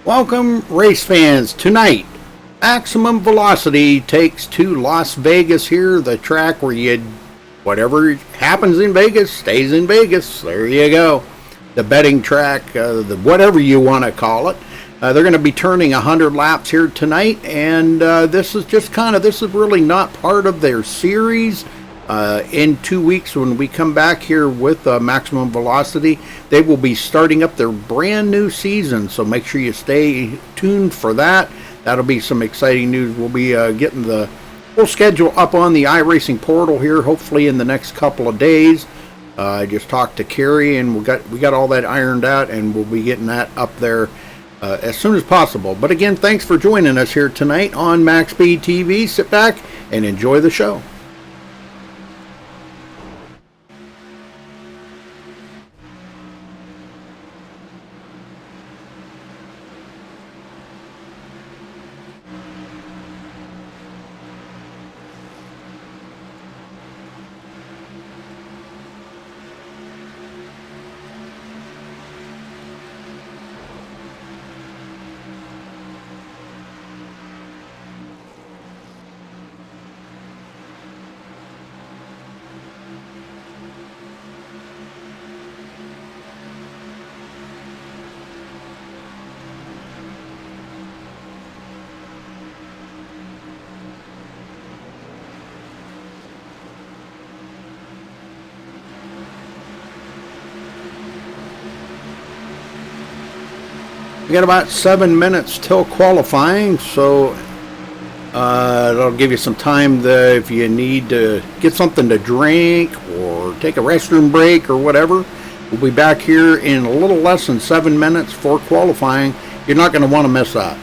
Welcome, race fans. Tonight, Maximum Velocity takes to Las Vegas here, the track where whatever happens in Vegas stays in Vegas. There you go. The betting track, whatever you want to call it. They're going to be turning 100 laps here tonight, and this is really not part of their series. In 2 weeks, when we come back here with Maximum Velocity, they will be starting up their brand new season, so make sure you stay tuned for that. That'll be some exciting news. We'll be getting the full schedule up on the iRacing portal here, hopefully in the next couple of days. I just talked to Carrie, and we got all that ironed out, and we'll be getting that up there as soon as possible. But again, thanks for joining us here tonight on MaxSpeedTV. Sit back and enjoy the show. We got about 7 minutes till qualifying, so that'll give you some time if you need to get something to drink or take a restroom break or whatever. We'll be back here in a little less than 7 minutes for qualifying. You're not going to want to miss that.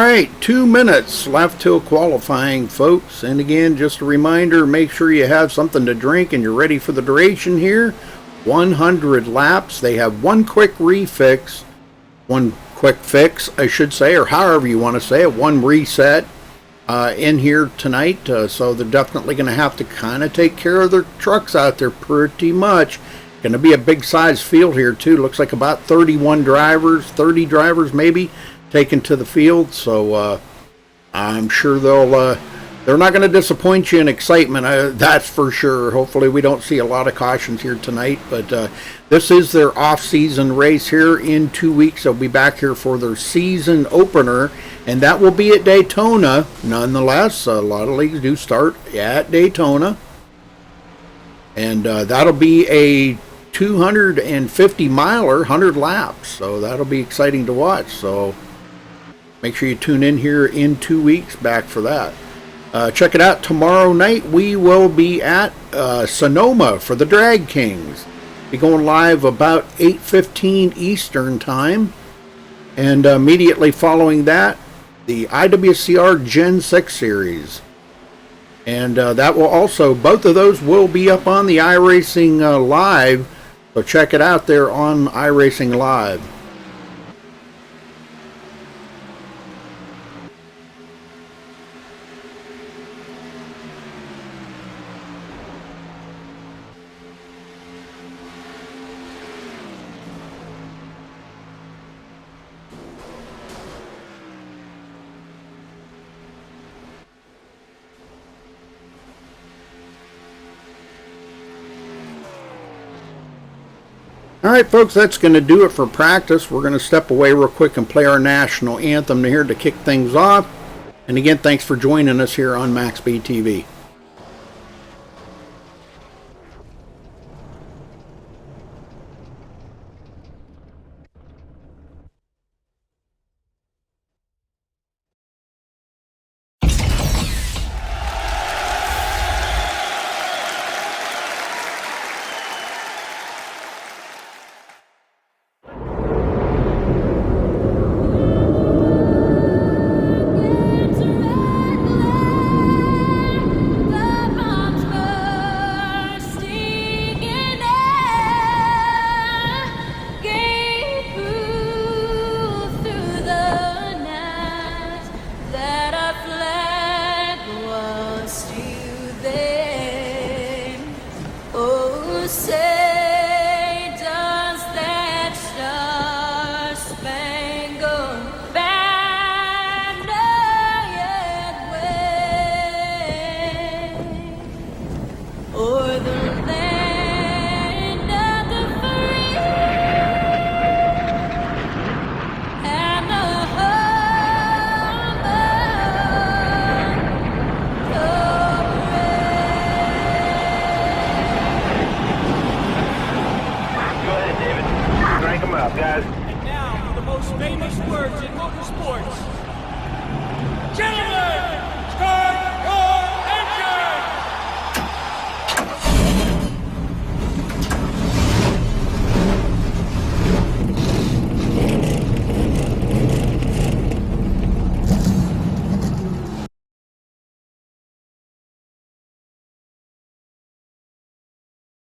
right, 2 minutes left till qualifying, folks. And again, just a reminder, make sure you have something to drink and you're ready for the duration here. 100 laps. They have one quick fix, I should say, or however you want to say it, one reset in here tonight. So they're definitely going to have to kind of take care of their trucks out there pretty much. Going to be a big size field here too. Looks like about 31 drivers, 30 drivers maybe taken to the field. So I'm sure they're not going to disappoint you in excitement. That's for sure. Hopefully we don't see a lot of cautions here tonight. But this is their off-season race here in 2 weeks. They'll be back here for their season opener, and that will be at Daytona. Nonetheless, a lot of leagues do start at Daytona. And that'll be a 250 miler, 100 laps. So that'll be exciting to watch. So make sure you tune in here in 2 weeks back for that. Check it out. Tomorrow night we will be at Sonoma for the Drag Kings. Be going live about 8:15 Eastern time. And immediately following that, the IWCR Gen 6 series. And that will also, both of those will be up on the iRacing Live. So check it out there on iRacing Live. All right, folks, that's going to do it for practice. We're going to step away real quick and play our national anthem here to kick things off. And again, thanks for joining us here on MaxSpeedTV.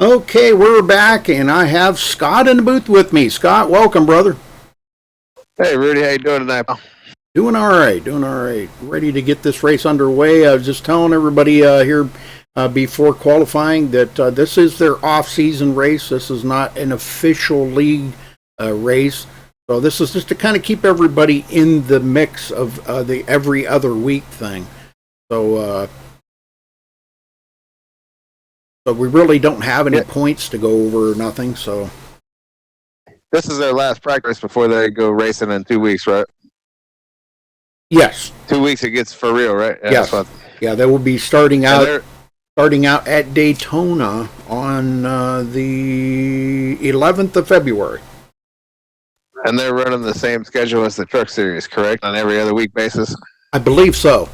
Okay, we're back, and I have Scott in the booth with me. Scott, welcome, brother. Hey, Rudy, how you doing tonight, pal? Doing all right, doing all right. Ready to get this race underway. I was just telling everybody here before qualifying that this is their off-season race. This is not an official league race. So this is just to kind of keep everybody in the mix of the every other week thing. So we really don't have any points to go over or nothing. So this is their last practice before they go racing in 2 weeks, right? Yes. 2 weeks it gets for real, right? Yeah, yes. Yeah, they will be starting out at Daytona on the 11th of February. And they're running the same schedule as the Truck Series, correct? On every other week basis? I believe so.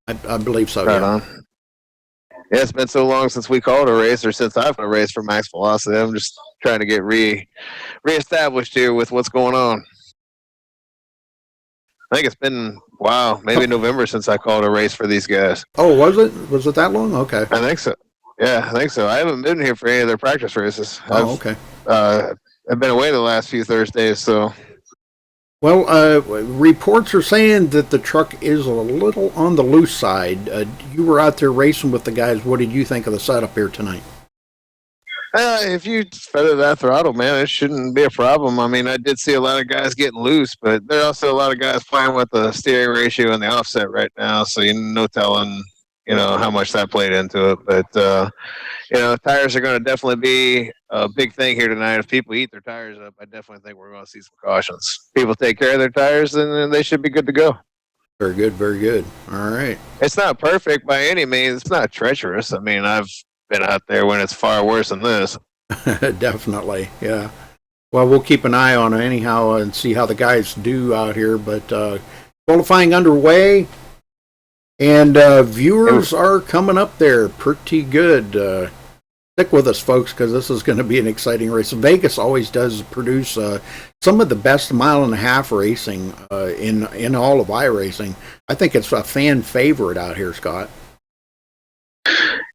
I believe so. Right on. Yeah, it's been so long since we called a race, or since I've a race for Max Velocity. I'm just trying to get reestablished here with what's going on. I think it's been Wow, maybe November since I called a race for these guys. Oh, was it? Was it that long? Okay. I think so. Yeah, I think so. I haven't been here for any of their practice races. Oh, okay. I've been away the last few Thursdays, so. Well, reports are saying that the truck is a little on the loose side. You were out there racing with the guys. What did you think of the setup here tonight? If you feather that throttle, man, it shouldn't be a problem. I mean, I did see a lot of guys getting loose, but there are also a lot of guys playing with the steering ratio and the offset right now, so no telling, how much that played into it. But, tires are going to definitely be a big thing here tonight. If people eat their tires up, I definitely think we're going to see some cautions. People take care of their tires, and they should be good to go. Very good, very good. All right. It's not perfect by any means. It's not treacherous. I mean, I've been out there when it's far worse than this. Definitely, yeah. Well, we'll keep an eye on it anyhow and see how the guys do out here. But qualifying underway, and viewers are coming up there pretty good. Stick with us, folks, because this is going to be an exciting race. Vegas always does produce some of the best mile-and-a-half racing in all of iRacing. I think it's a fan favorite out here, Scott.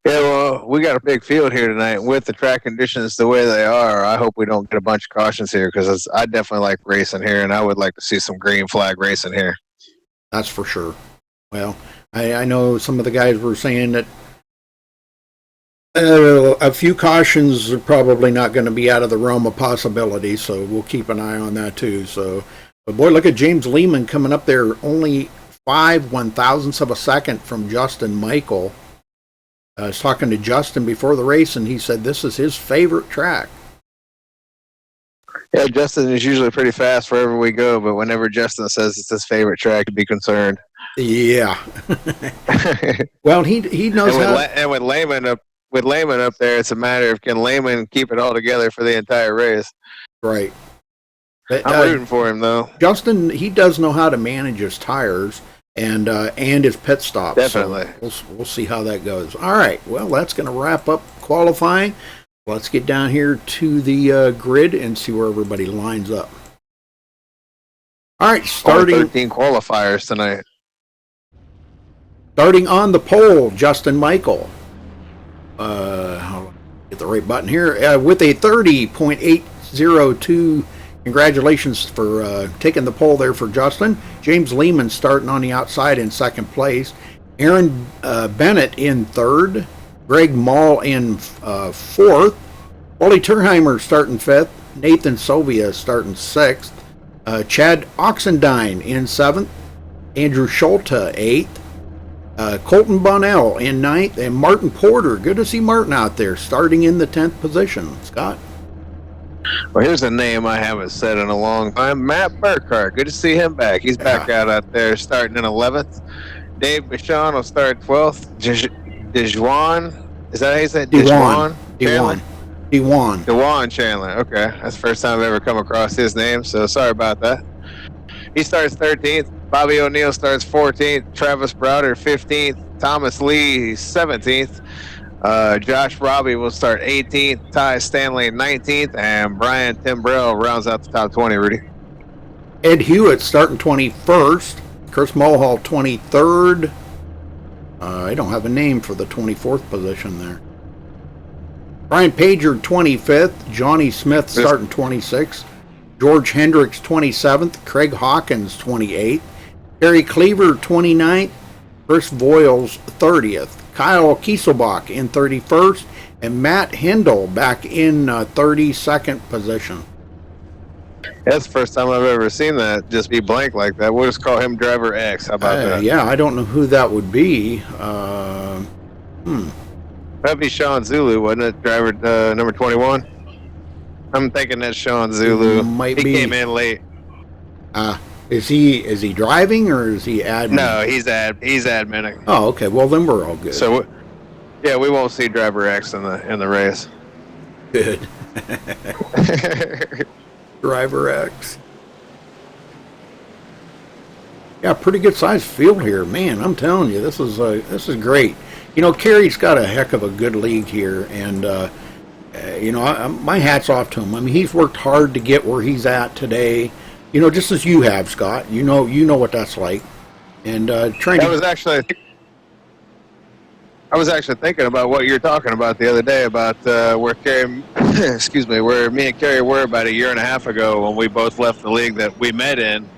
Yeah, well, we got a big field here tonight with the track conditions the way they are. I hope we don't get a bunch of cautions here because I definitely like racing here, and I would like to see some green flag racing here. That's for sure. Well, I know some of the guys were saying that a few cautions are probably not going to be out of the realm of possibility, so we'll keep an eye on that too. So, but boy, look at James Lehman coming up there, only 5/1000ths of a second from Justin Michael. I was talking to Justin before the race, and he said this is his favorite track. Yeah, Justin is usually pretty fast wherever we go, but whenever Justin says it's his favorite track, be concerned. Yeah. Well, he knows how. And with Lehman up there, it's a matter of can Lehman keep it all together for the entire race. Right. I'm rooting for him, though. Justin, he does know how to manage his tires and his pit stops. Definitely. So we'll see how that goes. All right. Well, that's going to wrap up qualifying. Let's get down here to the grid and see where everybody lines up. All right. Starting 13 qualifiers tonight. Starting on the pole, Justin Michael. I'll get the right button here. With a 30.802. Congratulations for taking the pole there for Justin. James Lehman starting on the outside in second place. Aaron Bennett in third. Greg Mall in fourth. Wally Turheimer starting fifth. Nathan Sylvia starting sixth. Chad Oxendine in seventh. Andrew Schulte eighth. Colton Bonnell in ninth. And Martin Porter. Good to see Martin out there starting in the 10th position. Scott? Well, here's a name I haven't said in a long time. Matt Burkhart. Good to see him back. He's back out there starting in 11th. Dave Bichon will start 12th. Dejuan. Is that how you said? Dejuan Chandler. Okay. That's the first time I've ever come across his name, so sorry about that. He starts 13th. Bobby O'Neill starts 14th. Travis Browder 15th. Thomas Lee 17th. Josh Robbie will start 18th, Ty Stanley 19th, and Brian Timbrell rounds out the top 20, Rudy. Ed Hewitt starting 21st, Chris Mulhall 23rd. I don't have a name for the 24th position there. Brian Pager 25th, Johnny Smith starting 26th, George Hendricks 27th, Craig Hawkins 28th, Harry Cleaver 29th, Chris Voiles 30th. Kyle Kieselbach in 31st, and Matt Hindle back in 32nd position. That's the first time I've ever seen that just be blank like that. We'll just call him Driver X. How about that? Yeah, I don't know who that would be. That'd be Sean Zulu, wouldn't it? Driver number 21. I'm thinking that's Sean Zulu. He came in late. Is he driving or is he admin? No, he's adminning. Oh, okay. Well, then we're all good. So, yeah, we won't see Driver X in the race. Good. Driver X. Yeah, pretty good sized field here, man. I'm telling you, this is great. You know, Kerry's got a heck of a good league here, and my hat's off to him. I mean, he's worked hard to get where he's at today. You know, just as you have, Scott. You know what that's like. and trying to. I was actually thinking about what you're talking about the other day about where Kerry, excuse me, where me and Kerry were about 1.5 years ago when we both left the league that we met in,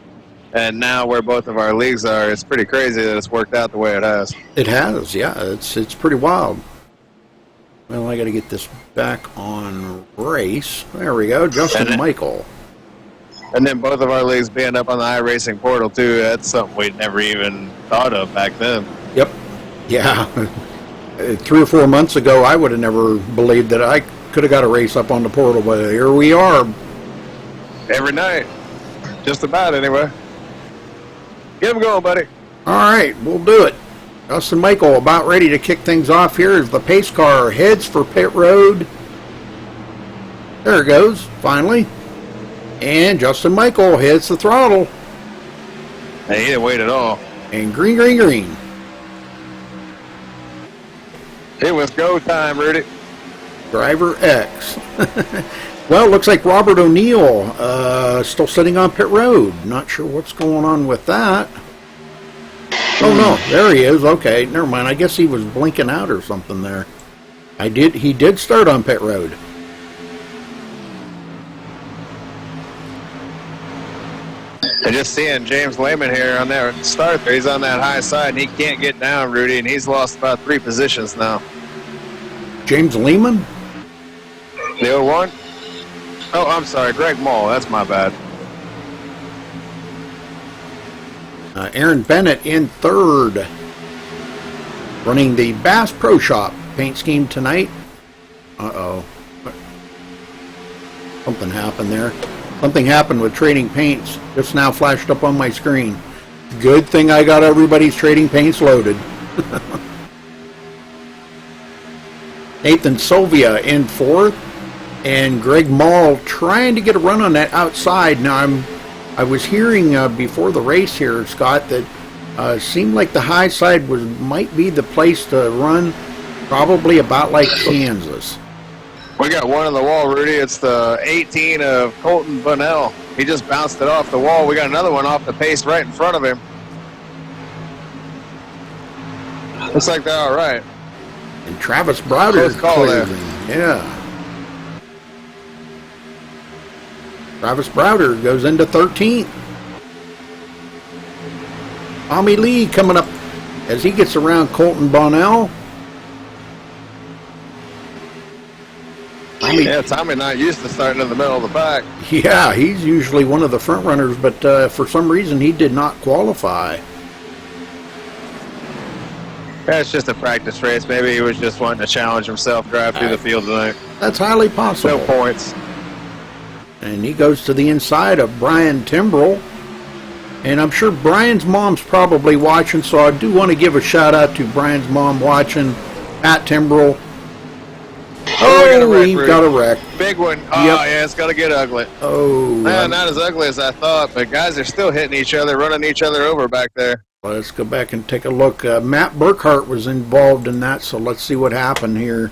and now where both of our leagues are. It's pretty crazy that it's worked out the way it has. It has, yeah. It's pretty wild. Well, I got to get this back on race. There we go, Justin Michael. And then both of our leagues being up on the iRacing portal too. That's something we'd never even thought of back then. Yep. Yeah. 3 or 4 months ago, I would have never believed that I could have got a race up on the portal, but here we are. Every night. Just about, anyway. Get him going, buddy. All right, we'll do it. Justin Michael about ready to kick things off here as the pace car heads for pit road. There it goes, finally. And Justin Michael hits the throttle. Hey, he didn't wait at all. And green, green, green. It was go time, Rudy. Driver X. Well, it looks like Robert O'Neill still sitting on pit road. Not sure what's going on with that. Oh, no, there he is. Okay, never mind. I guess he was blinking out or something there. He did start on pit road. And just seeing James Lehman here on that start there, he's on that high side and he can't get down, Rudy, and he's lost about 3 positions now. James Lehman? The 01? Oh, I'm sorry, Greg Mull. That's my bad. Aaron Bennett in third. Running the Bass Pro Shop paint scheme tonight. Uh-oh. Something happened there. Something happened with trading paints. Just now flashed up on my screen. Good thing I got everybody's trading paints loaded. Nathan Sylvia in fourth. And Greg Mall trying to get a run on that outside. Now I was hearing before the race here, Scott, that seemed like the high side might be the place to run, probably about like Kansas. We got one on the wall, Rudy. It's the 18 of Colton Bunnell. He just bounced it off the wall. We got another one off the pace right in front of him. Looks like they're all right. And Travis Browder is closing. Yeah. Travis Browder goes into 13th. Tommy Lee coming up as he gets around Colton Bunnell. Tommy not used to starting in the middle of the pack. Yeah, he's usually one of the front runners, but for some reason he did not qualify. Yeah, it's just a practice race. Maybe he was just wanting to challenge himself, drive through the field tonight. That's highly possible. No points. And he goes to the inside of Brian Timbrell. And I'm sure Brian's mom's probably watching, so I do want to give a shout out to Brian's mom watching. Pat Timbrell. Oh, he got a wreck. Big one. Oh, yep. Yeah, it's going to get ugly. Oh. Not as ugly as I thought, but guys are still hitting each other, running each other over back there. Let's go back and take a look. Matt Burkhart was involved in that, so let's see what happened here.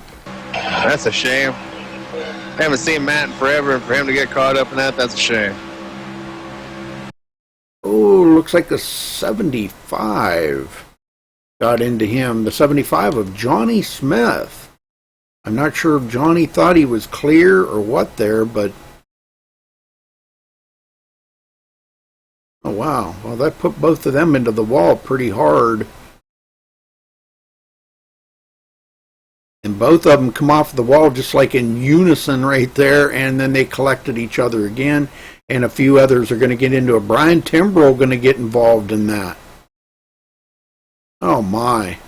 That's a shame. I haven't seen Matt in forever, and for him to get caught up in that, that's a shame. Oh, looks like the 75 got into him. The 75 of Johnny Smith. I'm not sure if Johnny thought he was clear or what there, but... Oh, wow. Well, that put both of them into the wall pretty hard. And both of them come off the wall just like in unison right there, and then they collected each other again, and a few others are going to get into it. Brian Timbrell going to get involved in that. Oh, my.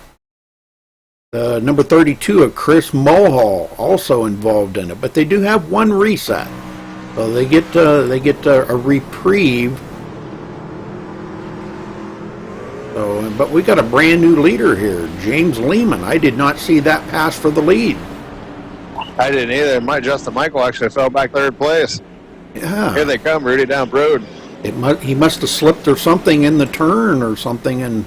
Number 32 of Chris Mulhall also involved in it, but they do have one reset, so they get a reprieve. So, but we got a brand new leader here, James Lehman. I did not see that pass for the lead. I didn't either. Justin Michael actually fell back third place. Yeah. Here they come, Rudy, down road. He must have slipped or something in the turn or something, and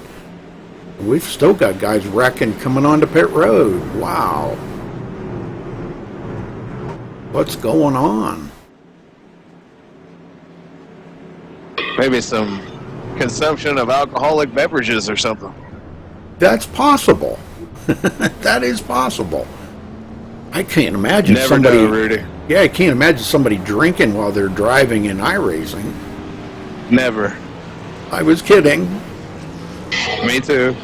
we've still got guys wrecking coming onto pit road. Wow. What's going on? Maybe some consumption of alcoholic beverages or something. That's possible. That is possible. I can't imagine Never somebody. know, Rudy. Yeah, I can't imagine somebody drinking while they're driving in iRacing. Never. I was kidding. Me too.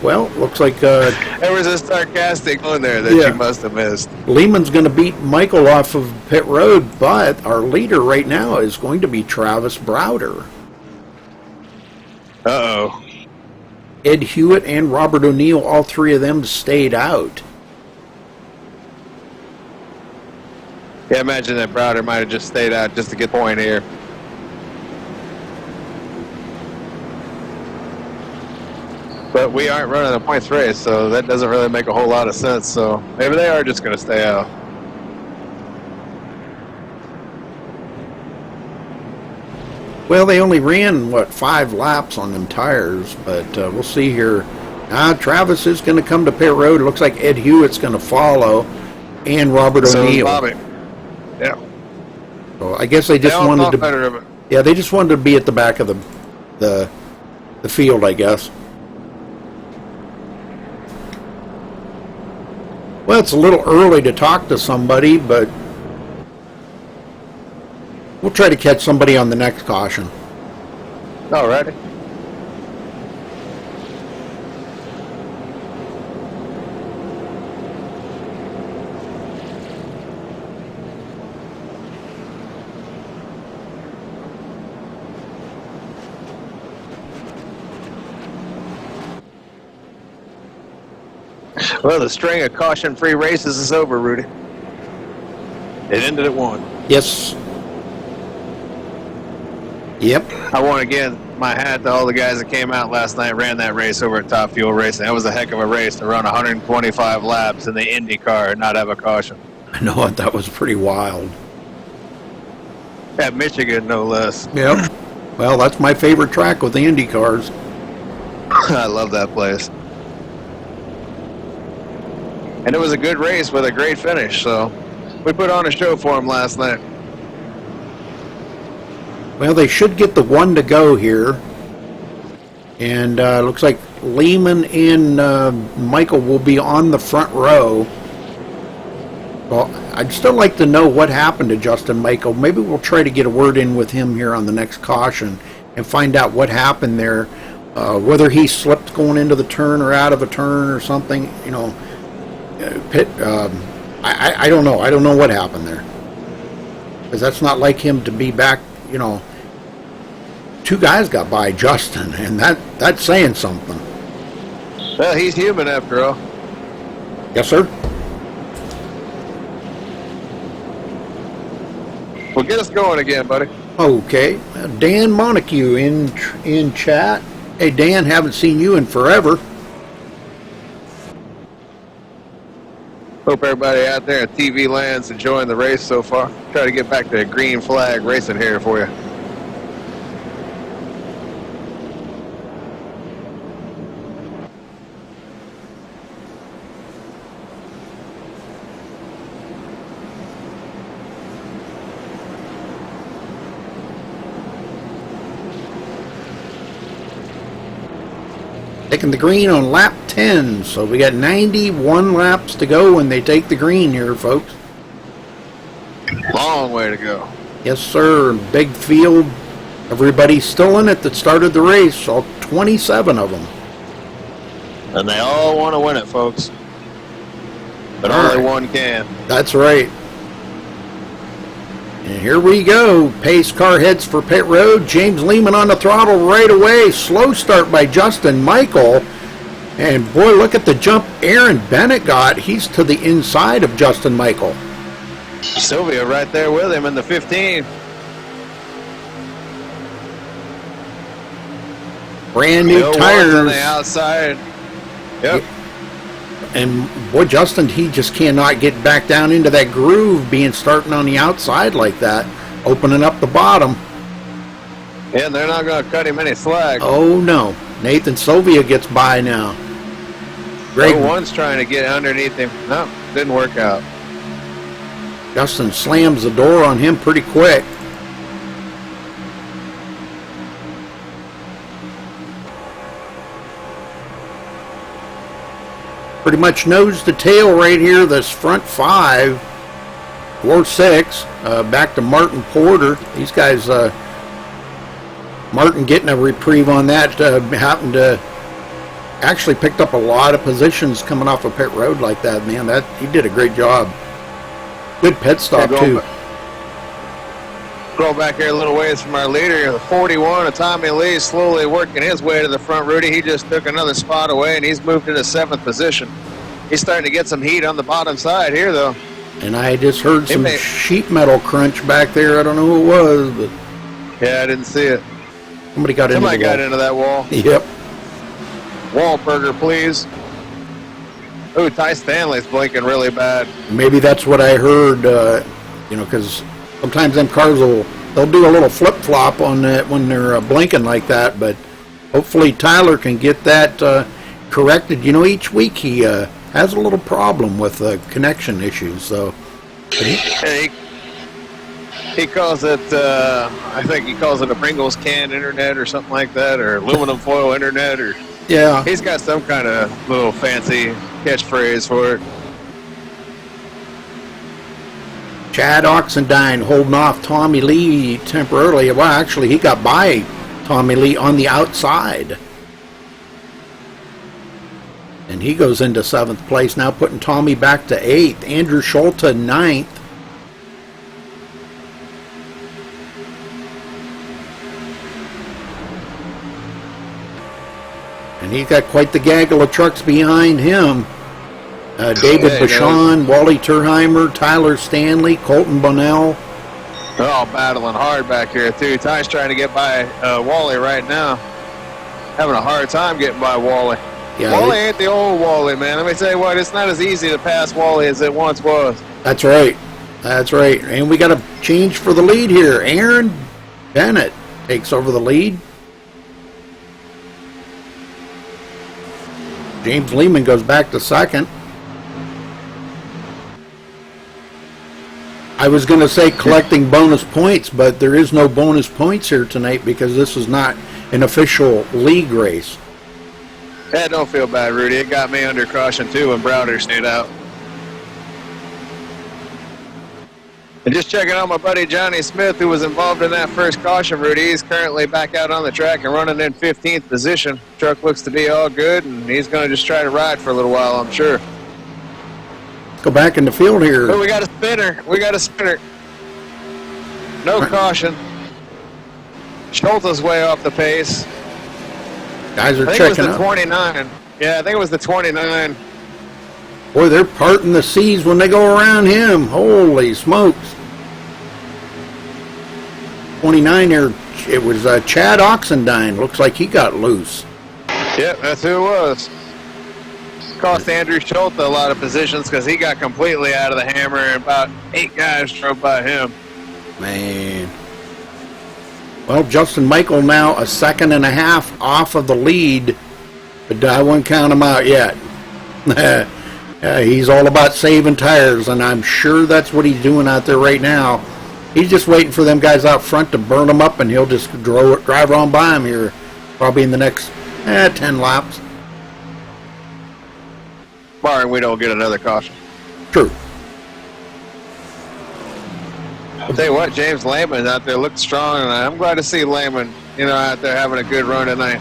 Well, looks like There was a sarcastic one there that Yeah. you must have missed. Lehman's going to beat Michael off of pit road, but our leader right now is going to be Travis Browder. Uh-oh. Ed Hewitt and Robert O'Neill, all three of them stayed out. Yeah, imagine that Browder might have just stayed out just to get the point here. But we aren't running a points race, so that doesn't really make a whole lot of sense. So maybe they are just going to stay out. Well, they only ran, 5 laps on them tires, but we'll see here. Travis is going to come to pit road. It looks like Ed Hewitt's going to follow, and Robert So is O'Neill. Bobby. Yeah. So I guess they just all wanted thought to. better of it. Yeah, they just wanted to be at the back of the field, I guess. Well, it's a little early to talk to somebody, but we'll try to catch somebody on the next caution. Alrighty. Well, the string of caution-free races is over, Rudy. It ended at 1. Yes. Yep. I want to give my hat to all the guys that came out last night, ran that race over at Top Fuel Racing. That was a heck of a race to run 125 laps in the Indy car and not have a caution. I know it. That was pretty wild. At Michigan, no less. Yep. Well, that's my favorite track with the Indy cars. I love that place. And it was a good race with a great finish, so we put on a show for them last night. Well, they should get the 1 to go here. And looks like Lehman and Michael will be on the front row. Well, I'd still like to know what happened to Justin Michael. Maybe we'll try to get a word in with him here on the next caution and find out what happened there. Whether he slipped going into the turn or out of a turn or something, you know. I don't know. I don't know what happened there. Because that's not like him to be back, you know. 2 guys got by Justin, and that's saying something. Well, he's human after all. Yes, sir? Well, get us going again, buddy. Okay. Dan Montague in chat. Hey, Dan, haven't seen you in forever. Hope everybody out there in TV land's enjoying the race so far. Try to get back to green flag racing here for you. Taking the green on lap 10, so we got 91 laps to go when they take the green here, folks. Long way to go. Yes, sir. Big field. Everybody's still in it that started the race, all 27 of them. And they all want to win it, folks. But All only right. one can. That's right. And here we go. Pace car heads for pit road. James Lehman on the throttle right away. Slow start by Justin Michael. And boy, look at the jump Aaron Bennett got. He's to the inside of Justin Michael. Sylvia right there with him in the 15. Brand new Bill tires. Ward's on the outside. Yep. And boy, Justin, he just cannot get back down into that groove being starting on the outside like that, opening up the bottom. Yeah, and they're not going to cut him any slack. Oh no. Nathan Sylvia gets by now. Greg, One's trying to get underneath him. No, didn't work out. Justin slams the door on him pretty quick. pretty much nose to tail right here. This front 5 or 6, back to Martin Porter. These guys, Martin getting a reprieve on that, happened to actually picked up a lot of positions coming off a pit road like that, man. That he did a great job. Good pit stop too. Go back here a little ways from our leader, the 41 of Tommy Lee, slowly working his way to the front. Rudy, he just took another spot away, and he's moved into 7th position. He's starting to get some heat on the bottom side here, though. And I just heard some sheet metal crunch back there. I don't know who it was, but yeah, I didn't see it. Somebody got into that wall. Yep. Wahlberger, please. Ooh, Ty Stanley's blinking really bad. Maybe that's what I heard, because sometimes them cars they'll do a little flip-flop on that when they're blinking like that, but hopefully Tyler can get that corrected. Each week he has a little problem with connection issues, so. He calls it, I think he calls it a Pringles can internet or something like that, or aluminum foil internet, or yeah. He's got some kind of little fancy catchphrase for it. Chad Oxendine holding off Tommy Lee temporarily. Well, actually, he got by Tommy Lee on the outside. And he goes into 7th place now, putting Tommy back to 8th. Andrew Schulte 9th. And he's got quite the gaggle of trucks behind him. David Bashan, Wally Terheimer, Tyler Stanley, Colton Bonnell. They're all battling hard back here, too. Ty's trying to get by Wally right now. Having a hard time getting by Wally. Yeah, Wally ain't the old Wally, man. Let me tell you what, it's not as easy to pass Wally as it once was. That's right. That's right. And we got a change for the lead here. Aaron Bennett takes over the lead. James Lehman goes back to 2nd. I was going to say collecting bonus points, but there is no bonus points here tonight because this is not an official league race. Yeah, don't feel bad, Rudy. It got me under caution, too, when Browder stayed out. And just checking out my buddy Johnny Smith, who was involved in that first caution, Rudy. He's currently back out on the track and running in 15th position. Truck looks to be all good, and he's going to just try to ride for a little while, I'm sure. Go back in the field here. Oh, we got a spinner. We got a spinner. No caution. Schulte's way off the pace. Guys are checking up. I think it was the 29. Yeah, I think it was the 29. Boy, they're parting the seas when they go around him. Holy smokes. 29 there, it was Chad Oxendine. Looks like he got loose. Yep, that's who it was. Cost Andrew Schulte a lot of positions because he got completely out of the hammer and about 8 guys drove by him. Man. Well, Justin Michael now a 2.5 off of the lead, but I won't count him out yet. He's all about saving tires, and I'm sure that's what he's doing out there right now. He's just waiting for them guys out front to burn them up, and he'll just drive on by them here probably in the next 10 laps. Barring we don't get another caution. True. I'll tell you what, James Lehman out there looked strong, and I'm glad to see Lehman, out there having a good run tonight.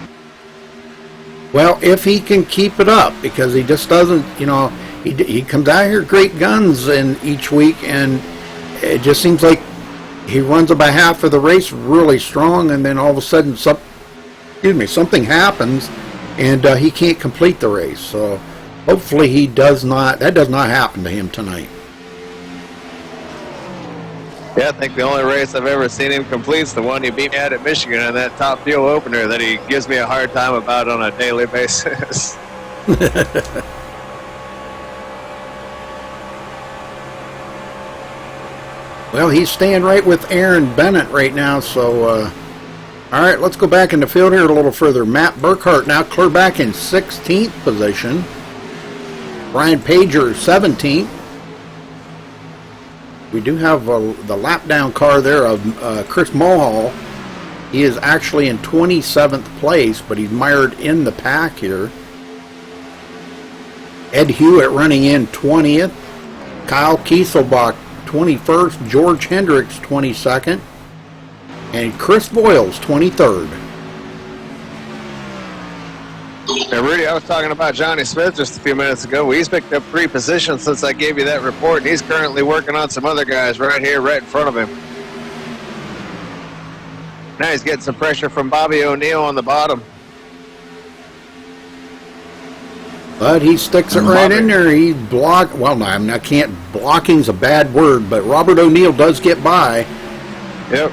Well, if he can keep it up, because he just doesn't, he comes out here great guns in each week, and it just seems like he runs about half of the race really strong, and then all of a sudden something happens, and he can't complete the race. So hopefully that does not happen to him tonight. Yeah, I think the only race I've ever seen him complete is the one he beat me at Michigan in that top fuel opener that he gives me a hard time about on a daily basis. Well, he's staying right with Aaron Bennett right now, so all right, let's go back in the field here a little further. Matt Burkhart now clear back in 16th position. Brian Pager 17th. We do have the lap down car there of Chris Mohall. He is actually in 27th place, but he's mired in the pack here. Ed Hewitt running in 20th. Kyle Kieselbach 21st. George Hendricks 22nd. And Chris Boyles 23rd. Now, Rudy, I was talking about Johnny Smith just a few minutes ago. Well, he's picked up 3 positions since I gave you that report, and he's currently working on some other guys right here, right in front of him. Now he's getting some pressure from Bobby O'Neill on the bottom. But he sticks it right in there. He blocked. Well, no, I can't. Blocking's a bad word, but Robert O'Neill does get by. Yep.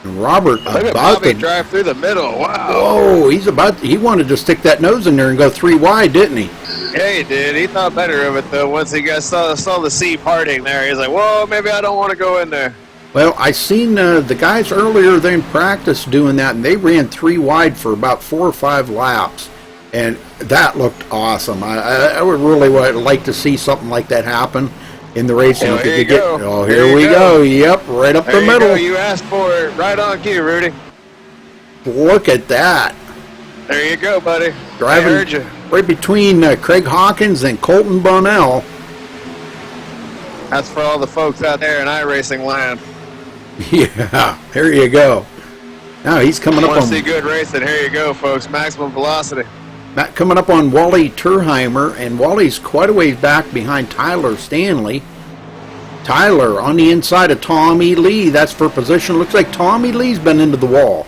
And Robert Look at Bobby drive through the middle. Wow. Whoa, he wanted to stick that nose in there and go 3 wide, didn't he? Yeah, he did. He thought better of it, though, once he saw the sea parting there. He's like, whoa, maybe I don't want to go in there. Well, I seen the guys earlier in practice doing that, and they ran 3 wide for about 4 or 5 laps. And that looked awesome. I would really like to see something like that happen in the racing. Oh, here you go. Oh, here we go. Yep, right up the middle. Go. You asked for it. Right on cue, Rudy. Look at that. There you go, buddy. Driving I heard you. right between Craig Hawkins and Colton Bonnell. That's for all the folks out there in iRacing land. Yeah, there you go. Now he's coming up on... Want to see good racing? Here you go, folks. Maximum velocity. Coming up on Wally Turheimer, and Wally's quite a ways back behind Tyler Stanley. Tyler on the inside of Tommy Lee. That's for position. Looks like Tommy Lee's been into the wall.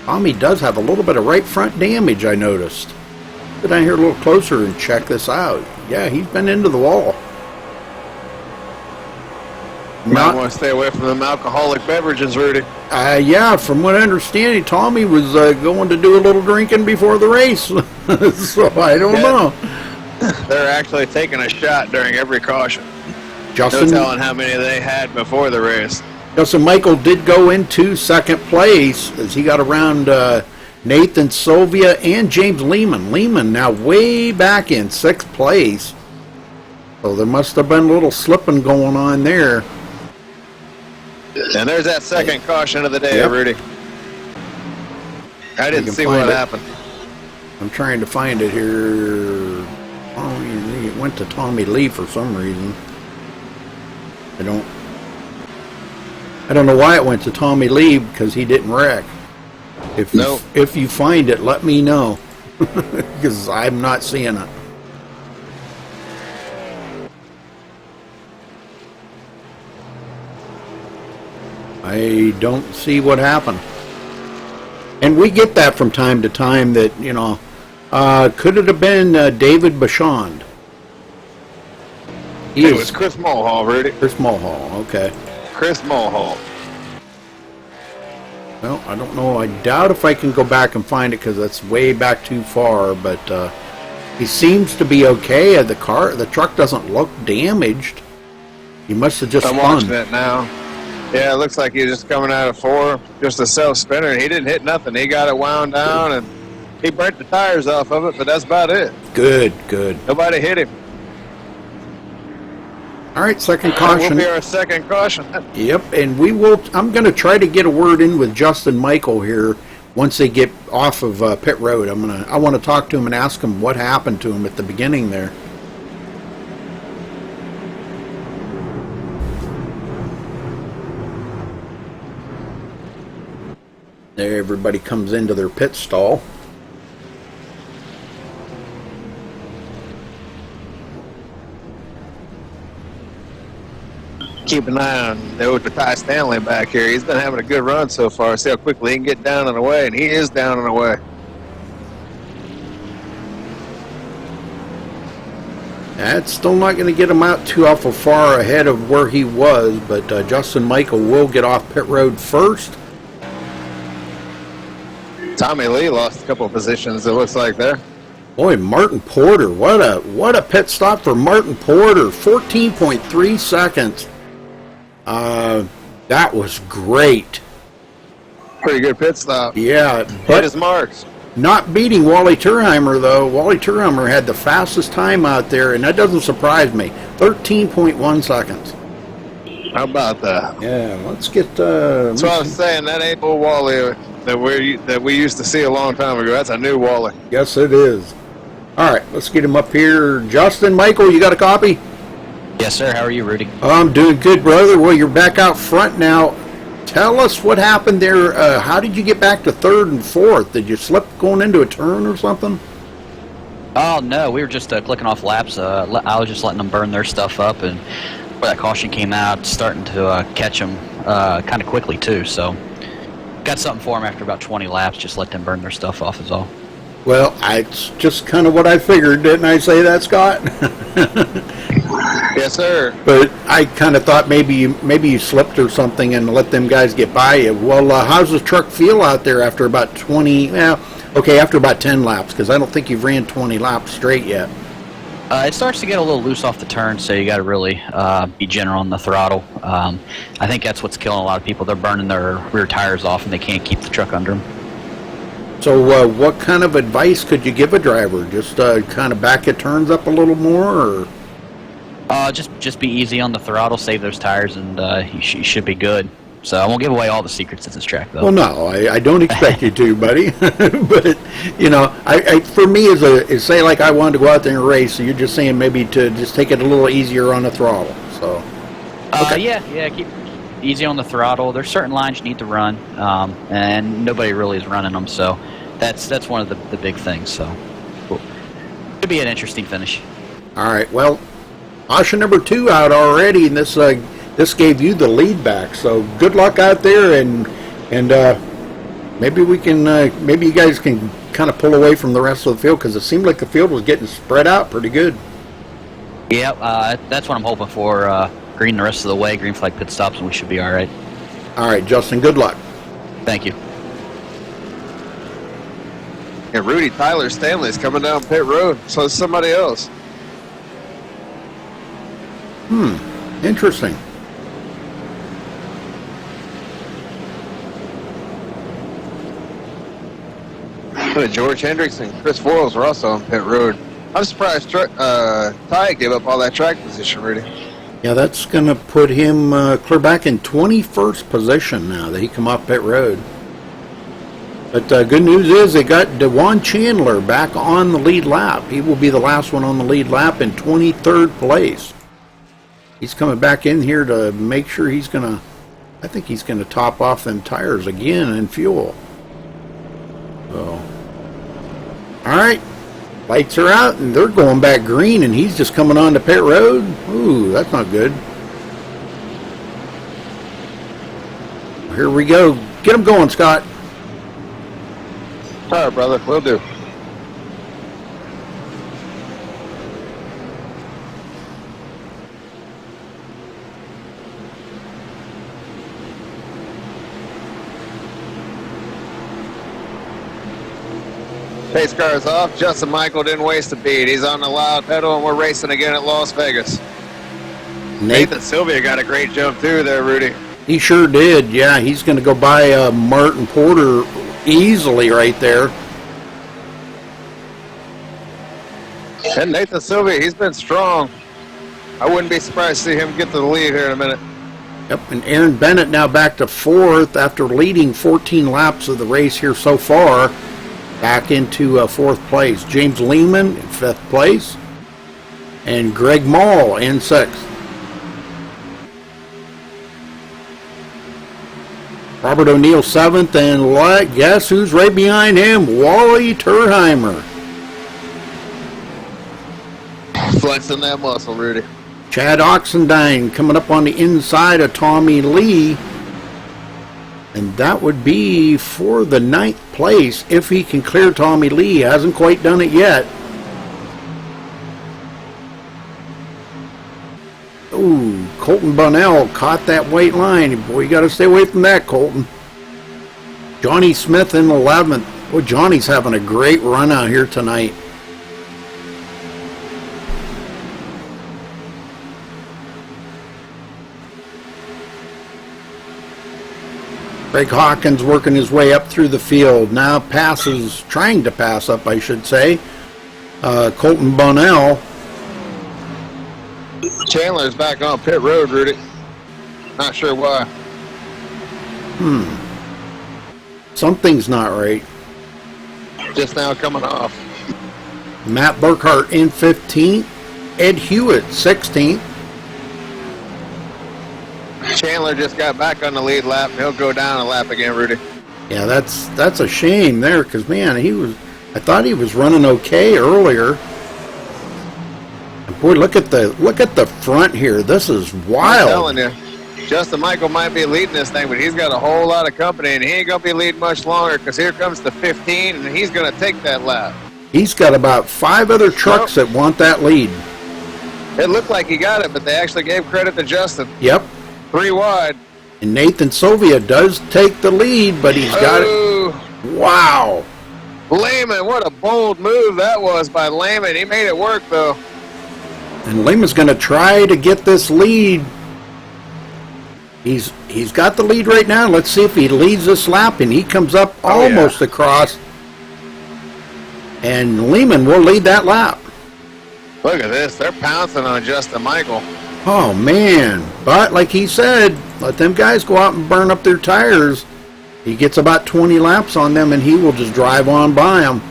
Tommy does have a little bit of right front damage, I noticed. Get down here a little closer and check this out. Yeah, he's been into the wall. Might want to stay away from them alcoholic beverages, Rudy. Yeah, from what I understand, Tommy was going to do a little drinking before the race. So I don't know. They're actually taking a shot during every caution. Justin, no telling how many they had before the race. Justin Michael did go into second place as he got around Nathan Sylvia and James Lehman. Lehman now way back in 6th place. So there must have been a little slipping going on there. And there's that second caution of the day, Yep. Rudy. I didn't see what happened. I'm trying to find it here. Oh, it went to Tommy Lee for some reason. I don't know why it went to Tommy Lee, because he didn't wreck. If you find it, let me know, because I'm not seeing it. I don't see what happened. And we get that from time to time that, could it have been David Bachand? It was Chris Mulhall, Rudy. Chris Mulhall, okay. Chris Mulhall. Well, I don't know. I doubt if I can go back and find it because that's way back too far, but he seems to be okay. The truck doesn't look damaged. He must have just I'm watching it now. Yeah, it looks like he's just coming out of 4, just a self-spinner. He didn't hit nothing. He got it wound down, and he burnt the tires off of it, but that's about it. Good. Nobody hit him. All right, second caution. Will be our second caution. Yep, and I'm going to try to get a word in with Justin Michael here once they get off of pit road. I want to talk to him and ask him what happened to him at the beginning there. There, everybody comes into their pit stall. Keep an eye on the old Ty Stanley back here. He's been having a good run so far. See how quickly he can get down and away, and he is down and away. That's still not going to get him out too awful far ahead of where he was, but Justin Michael will get off pit road first. Tommy Lee lost a couple of positions, it looks like there. Boy, Martin Porter, what a pit stop for Martin Porter, 14.3 seconds. That was great. Pretty good pit stop. Yeah, hit his marks. Not beating Wally Turheimer, though. Wally Turheimer had the fastest time out there, and that doesn't surprise me. 13.1 seconds. How about that? Yeah, let's get... That's what I was saying. That ain't old Wally. that we used to see a long time ago. That's a new Wally. Yes, it is. All right, let's get him up here. Justin, Michael, you got a copy? Yes, sir. How are you, Rudy? I'm doing good, brother. Well, you're back out front now. Tell us what happened there. How did you get back to third and fourth? Did you slip going into a turn or something? Oh, no. We were just clicking off laps. I was just letting them burn their stuff up, and where that caution came out, starting to catch them kind of quickly, too. So got something for them after about 20 laps. Just let them burn their stuff off is all. Well, it's just kind of what I figured. Didn't I say that, Scott? Yes, sir. But I kind of thought maybe you slipped or something and let them guys get by you. Well, how's the truck feel out there after about 20? After about 10 laps, because I don't think you've ran 20 laps straight yet. It starts to get a little loose off the turn, so you got to really be gentle on the throttle. I think that's what's killing a lot of people. They're burning their rear tires off, and they can't keep the truck under them. So what kind of advice could you give a driver? Just kind of back your turns up a little more, or? Just be easy on the throttle, save those tires, and you should be good. So I won't give away all the secrets at this track, though. Well, no, I don't expect you to, buddy. But for me, is say like I wanted to go out there and race. So you're just saying maybe to just take it a little easier on the throttle. So. Okay. Yeah, keep easy on the throttle. There's certain lines you need to run, and nobody really is running them. So that's one of the big things. So it'll be an interesting finish. All right. Well, Asha number 2 out already, and this gave you the lead back. So good luck out there, and maybe we can maybe you guys can kind of pull away from the rest of the field, because it seemed like the field was getting spread out pretty good. Yeah, that's what I'm hoping for. Green the rest of the way, green flag pit stops, and we should be all right. All right, Justin, good luck. Thank you. And Rudy, Tyler Stanley's coming down pit road, so is somebody else. Interesting. George Hendricks and Chris Foyles were also on pit road. I'm surprised Ty gave up all that track position, Rudy. Yeah, that's going to put him clear back in 21st position now that he come off pit road. But good news is they got DeJuan Chandler back on the lead lap. He will be the last one on the lead lap in 23rd place. He's coming back in here to make sure I think he's going to top off them tires again and fuel. So, all right. Lights are out, and they're going back green, and he's just coming on to pit road. Ooh, that's not good. Here we go. Get him going, Scott. All right, brother. Will do. Pace car is off. Justin Michael didn't waste a beat. He's on the loud pedal, and we're racing again at Las Vegas. Nathan Sylvia got a great jump too there, Rudy. He sure did. Yeah, he's going to go by Martin Porter easily right there. And Nathan Sylvia, he's been strong. I wouldn't be surprised to see him get to the lead here in a minute. Yep, and Aaron Bennett now back to 4th after leading 14 laps of the race here so far. Back into 4th place. James Lehman in 5th place. And Greg Mall in 6th. Robert O'Neill 7th. And guess who's right behind him? Wally Turheimer. Flexing that muscle, Rudy. Chad Oxendine coming up on the inside of Tommy Lee. And that would be for the 9th place if he can clear Tommy Lee. He hasn't quite done it yet. Ooh, Colton Bunnell caught that white line. Boy, you got to stay away from that, Colton. Johnny Smith in 11th. Boy, Johnny's having a great run out here tonight. Greg Hawkins working his way up through the field. Now trying to pass up, I should say. Colton Bunnell. Chandler's back on pit road, Rudy. Not sure why. Something's not right. Just now coming off. Matt Burkhart in 15th. Ed Hewitt 16th. Chandler just got back on the lead lap. He'll go down a lap again, Rudy. Yeah, that's a shame there, because man, I thought he was running okay earlier. And boy, look at the front here. This is wild. I'm telling you, Justin Michael might be leading this thing, but he's got a whole lot of company, and he ain't gonna be leading much longer, because here comes the 15, and he's gonna take that lap. He's got about 5 other trucks that want that lead. It looked like he got it, but they actually gave credit to Justin. Yep. 3 wide. And Nathan Sylvia does take the lead, but he's got it. Wow. Lehman, what a bold move that was by Lehman. He made it work, though. And Lehman's going to try to get this lead. He's got the lead right now. Let's see if he leads this lap, and he comes up almost across. And Lehman will lead that lap. Look at this. They're pouncing on Justin Michael. Oh, man. But like he said, let them guys go out and burn up their tires. He gets about 20 laps on them, and he will just drive on by them.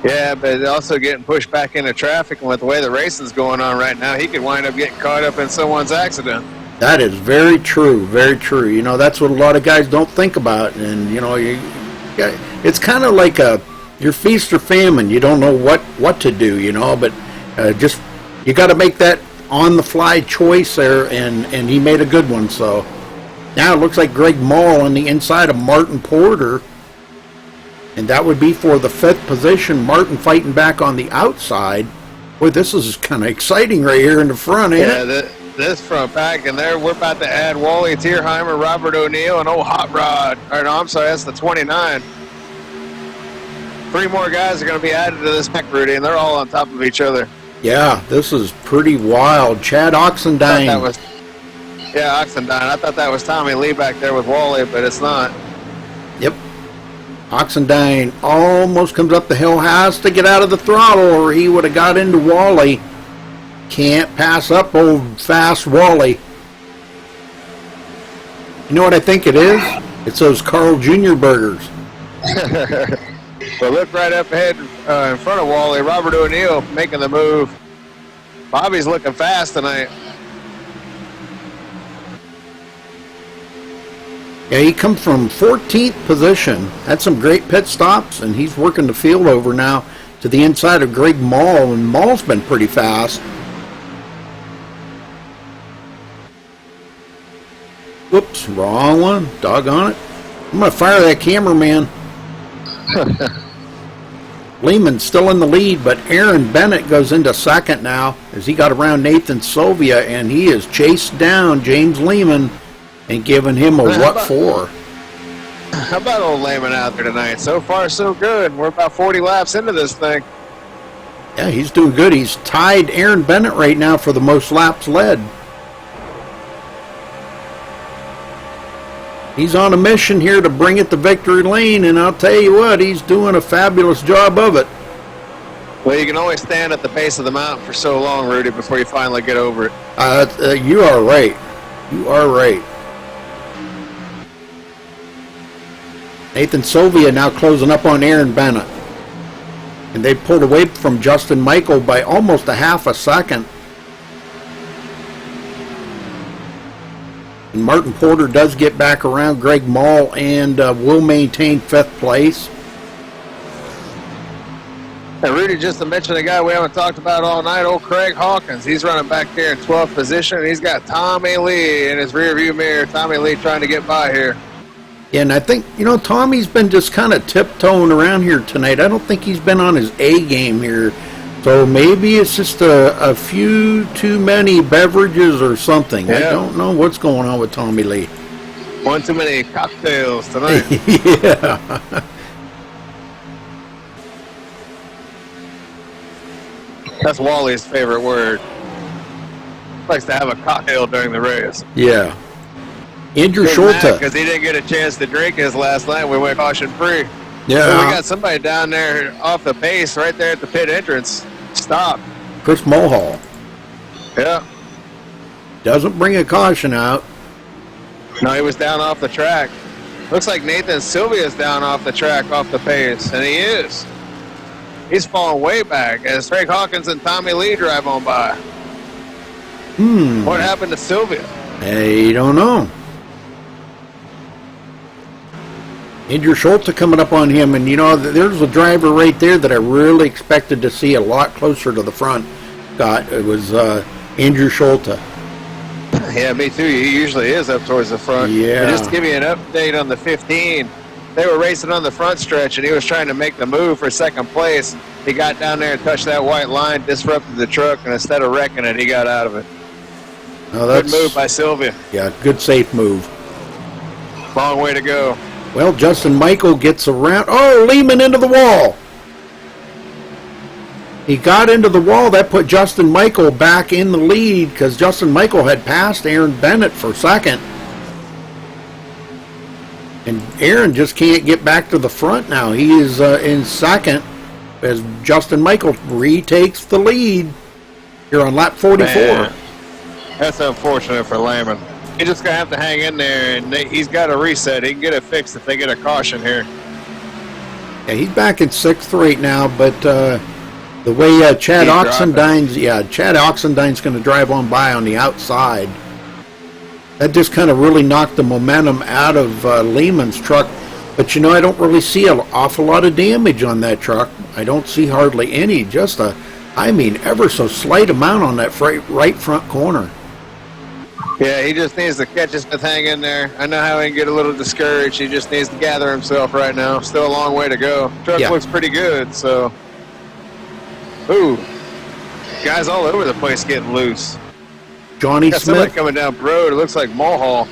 Yeah, but also getting pushed back into traffic, and with the way the racing's going on right now, he could wind up getting caught up in someone's accident. That is very true, very true. You know, that's what a lot of guys don't think about. And, you know, it's kind of like your feast or famine. You don't know what to do, you know, but just you got to make that on-the-fly choice there, and he made a good one. So now it looks like Greg Mall on the inside of Martin Porter, and that would be for the 5th position. Martin fighting back on the outside. Boy, this is kind of exciting right here in the front, ain't it? This front pack, and there we're about to add Wally Tierheimer, Robert O'Neill, and old Hot Rod. Or no, I'm sorry, that's the 29. 3 more guys are going to be added to this pack, Rudy, and they're all on top of each other. Yeah, this is pretty wild. Chad Oxendine. Oxendine. I thought that was Tommy Lee back there with Wally, but it's not. Yep. Oxendine almost comes up the hill, has to get out of the throttle, or he would have got into Wally. Can't pass up old fast Wally. You know what I think it is? It's those Carl Jr. burgers. But look right up ahead in front of Wally. Robert O'Neill making the move. Bobby's looking fast tonight. Yeah, he comes from 14th position. Had some great pit stops, and he's working the field over now to the inside of Greg Mall, and Mall's been pretty fast. Whoops, wrong one. Doggone it. I'm going to fire that cameraman. Lehman's still in the lead, but Aaron Bennett goes into 2nd now as he got around Nathan Sylvia, and he has chased down James Lehman and given him a what for. How about old Lehman out there tonight? So far, so good. We're about 40 laps into this thing. Yeah, he's doing good. He's tied Aaron Bennett right now for the most laps led. He's on a mission here to bring it to victory lane, and I'll tell you what, he's doing a fabulous job of it. Well, you can only stand at the base of the mountain for so long, Rudy, before you finally get over it. You are right. You are right. Nathan Sylvia now closing up on Aaron Bennett. And they pulled away from Justin Michael by almost a half a second. And Martin Porter does get back around Greg Mall and will maintain 5th place. And Rudy, just to mention a guy we haven't talked about all night, old Craig Hawkins. He's running back there in 12th position. He's got Tommy Lee in his rearview mirror. Tommy Lee trying to get by here. Yeah, and I think, you know, Tommy's been just kind of tiptoeing around here tonight. I don't think he's been on his A game here. So maybe it's just a few too many beverages or something. Yeah. I don't know what's going on with Tommy Lee. One too many cocktails tonight. Yeah. That's Wally's favorite word. Likes to have a cocktail during the race. Yeah. Andrew Schulte. Because he didn't get a chance to drink his last night. We went caution free. Yeah. So we got somebody down there off the pace right there at the pit entrance. Stop. Chris Mulhall. Yeah. Doesn't bring a caution out. No, he was down off the track. Looks like Nathan Sylvia's down off the track, off the pace, and he is. He's falling way back as Craig Hawkins and Tommy Lee drive on by. What happened to Sylvia? I don't know. Andrew Schulte coming up on him, and you know, there's a driver right there that I really expected to see a lot closer to the front. It was Andrew Schulte. Yeah, me too. He usually is up towards the front. Yeah. And just to give you an update on the 15, they were racing on the front stretch, and he was trying to make the move for second place. He got down there and touched that white line, disrupted the truck, and instead of wrecking it, he got out of it. Oh, good move by Sylvia. Yeah, good safe move. Long way to go. Well, Justin Michael gets around. Oh, Lehman into the wall. He got into the wall. That put Justin Michael back in the lead because Justin Michael had passed Aaron Bennett for second. And Aaron just can't get back to the front now. He is in second as Justin Michael retakes the lead here on lap 44. Man, that's unfortunate for Lehman. He's just going to have to hang in there, and he's got to reset. He can get it fixed if they get a caution here. Yeah, he's back in sixth right now, but the way Chad Oxendine's going to drive on by on the outside. That just kind of really knocked the momentum out of Lehman's truck. But, you know, I don't really see an awful lot of damage on that truck. I don't see hardly any, just ever so slight amount on that right front corner. Yeah, he just needs to catch his breath, hang in there. I know how he can get a little discouraged. He just needs to gather himself right now. Still a long way to go. Truck looks pretty good, so. Ooh. Guys all over the place getting loose. Johnny Got Smith somebody coming down the road. It looks like Mulhall.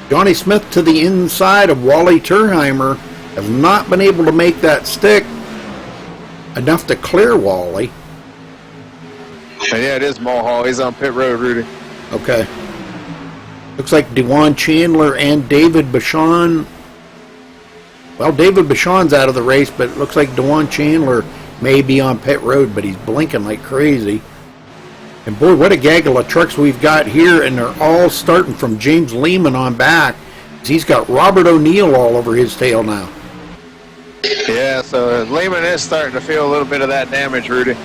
Johnny Smith to the inside of Wally Turheimer has not been able to make that stick enough to clear Wally. And yeah, it is Mulhall. He's on pit road, Rudy. Okay. Looks like DeJuan Chandler and David Bichon. Well, David Bichon's out of the race, but it looks like DeJuan Chandler may be on pit road, but he's blinking like crazy. And boy, what a gaggle of trucks we've got here, and they're all starting from James Lehman on back. He's got Robert O'Neill all over his tail now. Yeah, so Lehman is starting to feel a little bit of that damage, Rudy.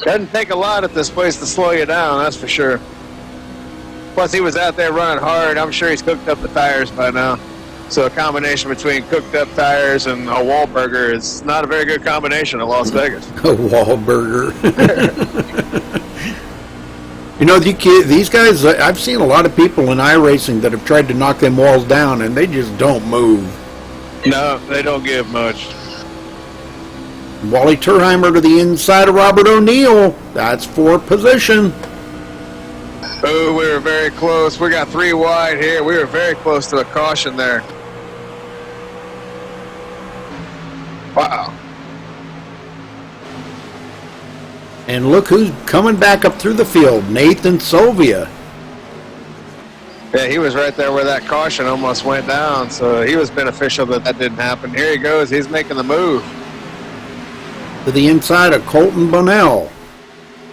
Doesn't take a lot at this place to slow you down, that's for sure. Plus, he was out there running hard. I'm sure he's cooked up the tires by now. So a combination between cooked up tires and a Wahlburger is not a very good combination in Las Vegas. A Wahlburger. You know, these guys, I've seen a lot of people in iRacing that have tried to knock them walls down, and they just don't move. No, they don't give much. Wally Turheimer to the inside of Robert O'Neill. That's for position. Oh, we were very close. We got 3 wide here. We were very close to a caution there. Wow. And look who's coming back up through the field, Nathan Sylvia. Yeah, he was right there where that caution almost went down, so he was beneficial that didn't happen. Here he goes. He's making the move. To the inside of Colton Bonnell.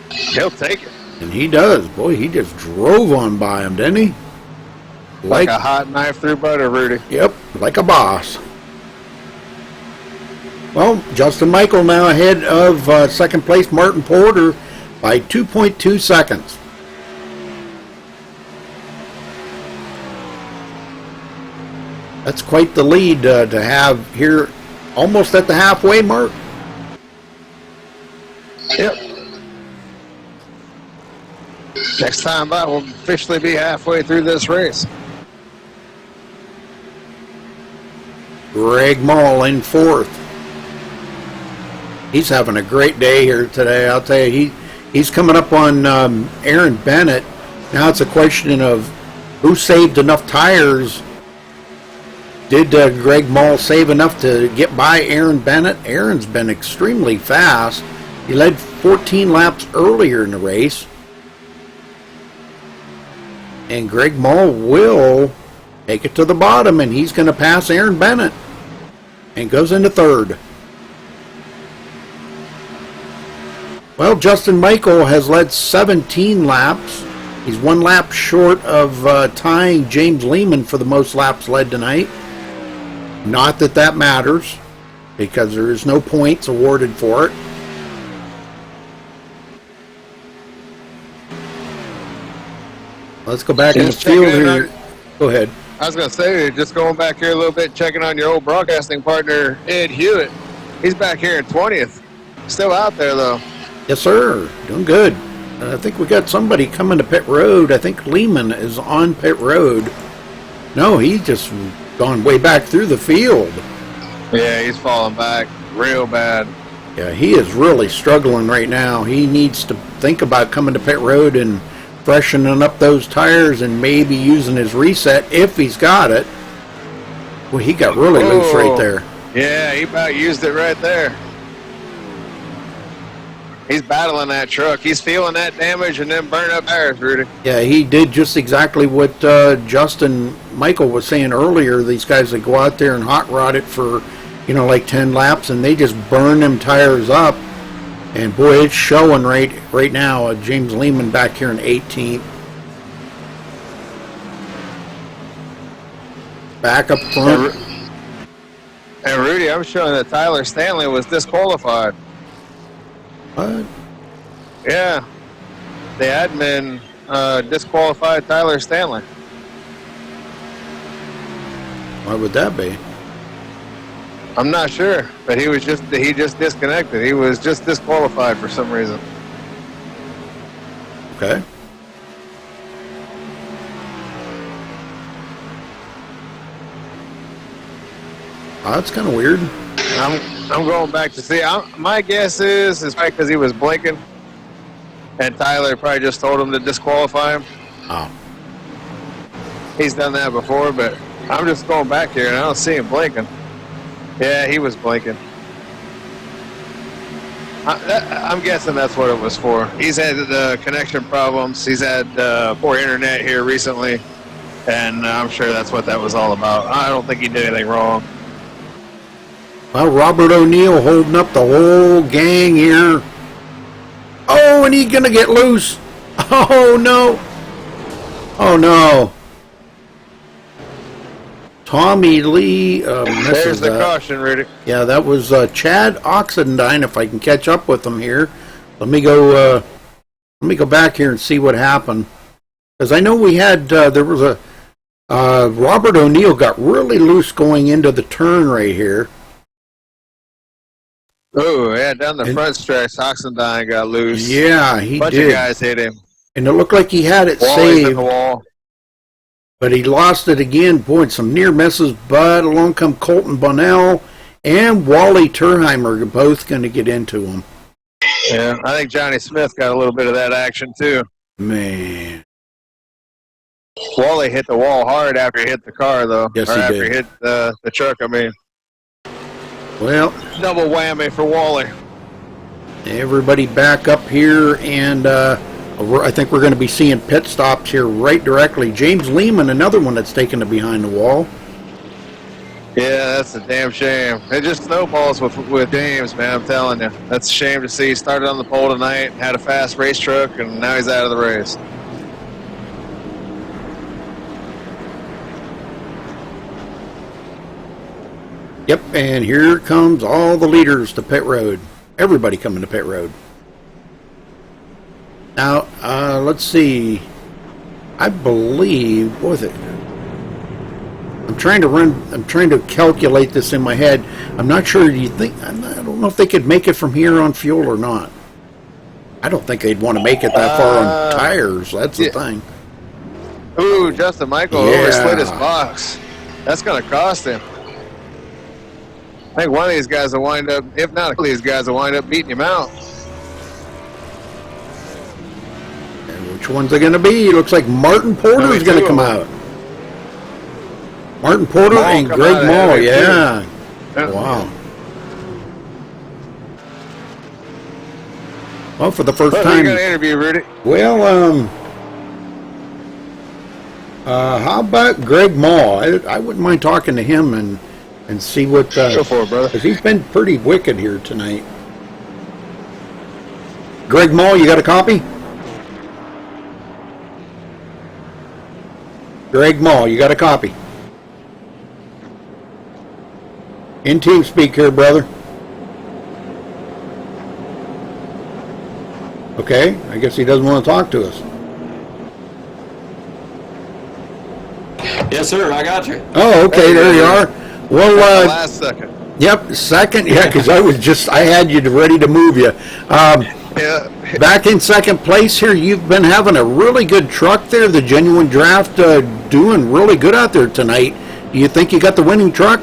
He'll take it. And he does. Boy, he just drove on by him, didn't he? Like a hot knife through butter, Rudy. Yep, like a boss. Well, Justin Michael now ahead of second place Martin Porter by 2.2 seconds. That's quite the lead to have here almost at the halfway mark. Yep. Next time by, we'll officially be halfway through this race. Greg Mall in fourth. He's having a great day here today. I'll tell you, he's coming up on Aaron Bennett. Now it's a question of who saved enough tires. Did Greg Mall save enough to get by Aaron Bennett? Aaron's been extremely fast. He led 14 laps earlier in the race. And Greg Mall will take it to the bottom, and he's going to pass Aaron Bennett and goes into third. Well, Justin Michael has led 17 laps. He's 1 lap short of tying James Lehman for the most laps led tonight. Not that that matters, because there is no points awarded for it. Let's go back in the field here. Go ahead. I was going to say, just going back here a little bit, checking on your old broadcasting partner, Ed Hewitt. He's back here in 20th. Still out there, though. Yes, sir. Doing good. I think we got somebody coming to pit road. I think Lehman is on pit road. No, he's just gone way back through the field. Yeah, he's falling back real bad. Yeah, he is really struggling right now. He needs to think about coming to pit road and freshening up those tires and maybe using his reset if he's got it. Well, he got really loose right there. Yeah, he about used it right there. He's battling that truck. He's feeling that damage and then burn up tires, Rudy. Yeah, he did just exactly what Justin Michael was saying earlier. These guys that go out there and hot rod it for, like 10 laps, and they just burn them tires up. And boy, it's showing right now. James Lehman back here in 18th. Back up front. And Rudy, I'm showing that Tyler Stanley was disqualified. What? Yeah. The admin disqualified Tyler Stanley. Why would that be? I'm not sure, but he just disconnected. He was just disqualified for some reason. Okay. Oh, that's kind of weird. I'm going back to see. My guess is probably because he was blinking, and Tyler probably just told him to disqualify him. Oh. He's done that before, but I'm just going back here, and I don't see him blinking. Yeah, he was blinking. I'm guessing that's what it was for. He's had connection problems. He's had poor internet here recently, and I'm sure that's what that was all about. I don't think he did anything wrong. Well, Robert O'Neill holding up the whole gang here. Oh, and he's going to get loose. Oh, no. Oh, no. Tommy Lee misses There's the that. caution, Rudy. Yeah, that was Chad Oxendine, if I can catch up with him here. Let me go back here and see what happened. Because I know we had, there was a, Robert O'Neill got really loose going into the turn right here. Oh, yeah, down the front stretch, Oxendine got loose. Yeah, he Bunch did. of guys hit him. And it looked like he had it Wally's in saved. the wall. But he lost it again. Boy, some near misses. But along come Colton Bonnell and Wally Terheimer, both going to get into him. Yeah, I think Johnny Smith got a little bit of that action, too. Man. Wally hit the wall hard after he hit the car, though. Yes, or he after did. he hit the truck, I mean. Well, Double whammy for Wally. everybody back up here, and I think we're going to be seeing pit stops here right directly. James Lehman, another one that's taken to behind the wall. Yeah, that's a damn shame. It just snowballs with James, man, I'm telling you. That's a shame to see. He started on the pole tonight, had a fast race truck, and now he's out of the race. Yep, and here comes all the leaders to pit road. Everybody coming to pit road. Now, let's see. I believe, what was it? I'm trying to calculate this in my head. I'm not sure, I don't know if they could make it from here on fuel or not. I don't think they'd want to make it that far on tires. That's the thing. Ooh, Justin Michael overslid his box. That's going to cost him. I think one of these guys will wind up, if not all of these guys will wind up beating him out. And which one's it going to be? Looks like Martin Porter is going to come out. Martin Porter and Greg Mall, yeah. Wow. Well, for the first Who are time. you going to interview, Rudy? Well, how about Greg Mall? I wouldn't mind talking to him and see what. Go for it, brother. Because he's been pretty wicked here tonight. Greg Mall, you got a copy? Greg Mall, you got a copy? In team speak here, brother. Okay, I guess he doesn't want to talk to us. Yes, sir. I got you. Oh, okay, there you are. Well, last second. yep, second, yeah, because I had you ready to move you. Yeah. Back in second place here, you've been having a really good truck there, the Genuine Draft, doing really good out there tonight. Do you think you got the winning truck?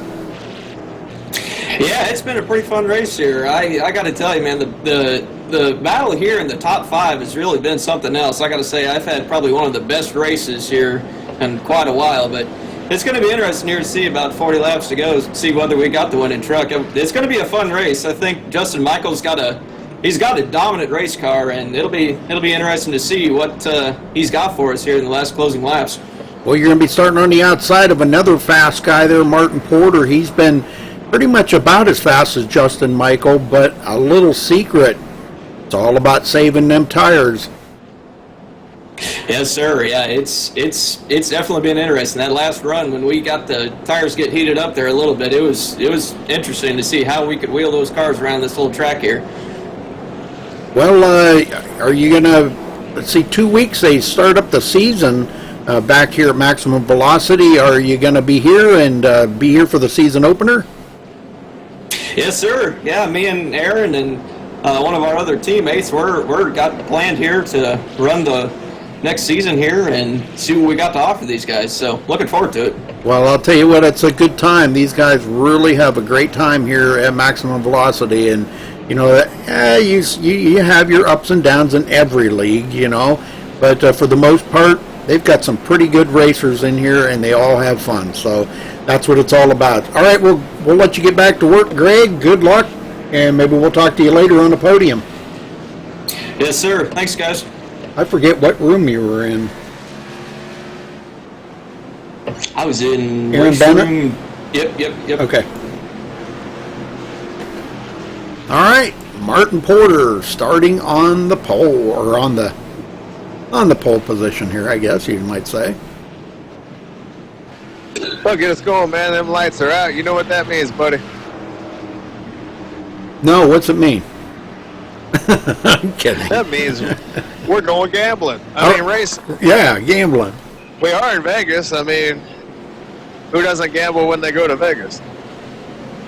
Yeah, it's been a pretty fun race here. I got to tell you, man, the battle here in the top 5 has really been something else. I got to say, I've had probably one of the best races here in quite a while, but it's going to be interesting here to see about 40 laps to go, see whether we got the winning truck. It's going to be a fun race. I think Justin Michael's got a dominant race car, and it'll be interesting to see what he's got for us here in the last closing laps. Well, you're going to be starting on the outside of another fast guy there, Martin Porter. He's been pretty much about as fast as Justin Michael, but a little secret. It's all about saving them tires. Yes, sir. Yeah, it's definitely been interesting. That last run, when we got the tires get heated up there a little bit, it was interesting to see how we could wheel those cars around this little track here. Well, are you going to, let's see, 2 weeks they start up the season back here at Maximum Velocity. Are you going to be here and be here for the season opener? Yes, sir. Yeah, me and Aaron and one of our other teammates, we're got planned here to run the next season here and see what we got to offer these guys. So looking forward to it. Well, I'll tell you what, it's a good time. These guys really have a great time here at Maximum Velocity, and you know, you have your ups and downs in every league, you know, but for the most part, they've got some pretty good racers in here, and they all have fun. So that's what it's all about. All right, we'll let you get back to work, Greg. Good luck, and maybe we'll talk to you later on the podium. Yes, sir. Thanks, guys. I forget what room you were in. I was in Aaron race Bennett? room. Yep. Okay. All right, Martin Porter starting on the pole, or on the pole position here, I guess you might say. Well, get us going, man. Them lights are out. You know what that means, buddy. No, what's it mean? I'm kidding. That means we're going gambling. I mean, racing. Yeah, gambling. We are in Vegas. I mean, who doesn't gamble when they go to Vegas?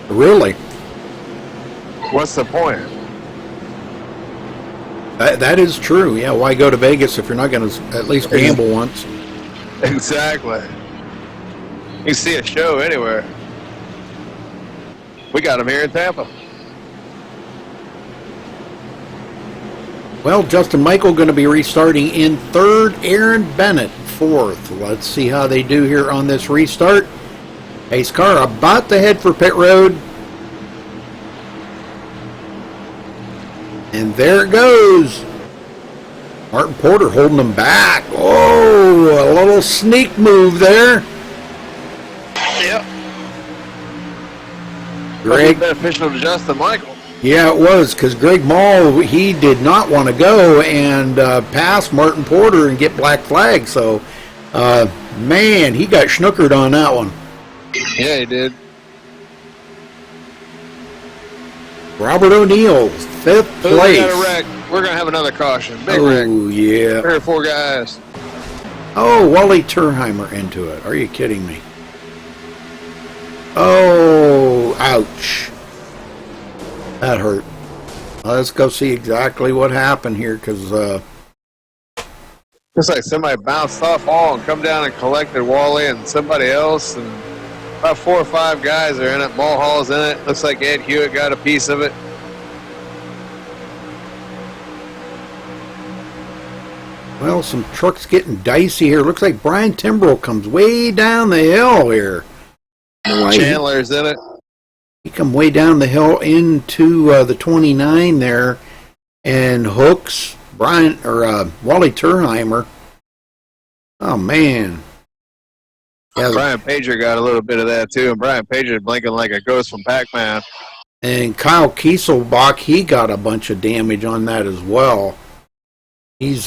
Really? What's the point? That is true. Yeah, why go to Vegas if you're not going to at least gamble once? Exactly. You can see a show anywhere. We got them here in Tampa. Well, Justin Michael going to be restarting in third, Aaron Bennett fourth. Let's see how they do here on this restart. Pace car about to head for pit road. And there it goes. Martin Porter holding them back. Oh, a little sneak move there. Yep. Greg, beneficial to Justin Michael. yeah, it was, because Greg Mall, he did not want to go and pass Martin Porter and get black flag. So, man, he got schnookered on that one. Yeah, he did. Robert O'Neill, fifth We place. got a wreck. We're going to have another caution. Big wreck. Oh, yeah. 3 or 4 guys. Oh, Wally Turheimer into it. Are you kidding me? Oh, ouch. That hurt. Let's go see exactly what happened here, because Looks like somebody bounced off all and come down and collected Wally and somebody else. And about 4 or 5 guys are in it. Mulhall's in it. Looks like Ed Hewitt got a piece of it. well, some trucks getting dicey here. Looks like Brian Timbrell comes way down the hill here. Chandler's in it. He come way down the hill into the 29 there, and hooks Wally Turheimer. Oh man! Yeah, Brian Pager got a little bit of that too, and Brian Pager blinking like a ghost from Pac-Man. and Kyle Kieselbach, he got a bunch of damage on that as well. He's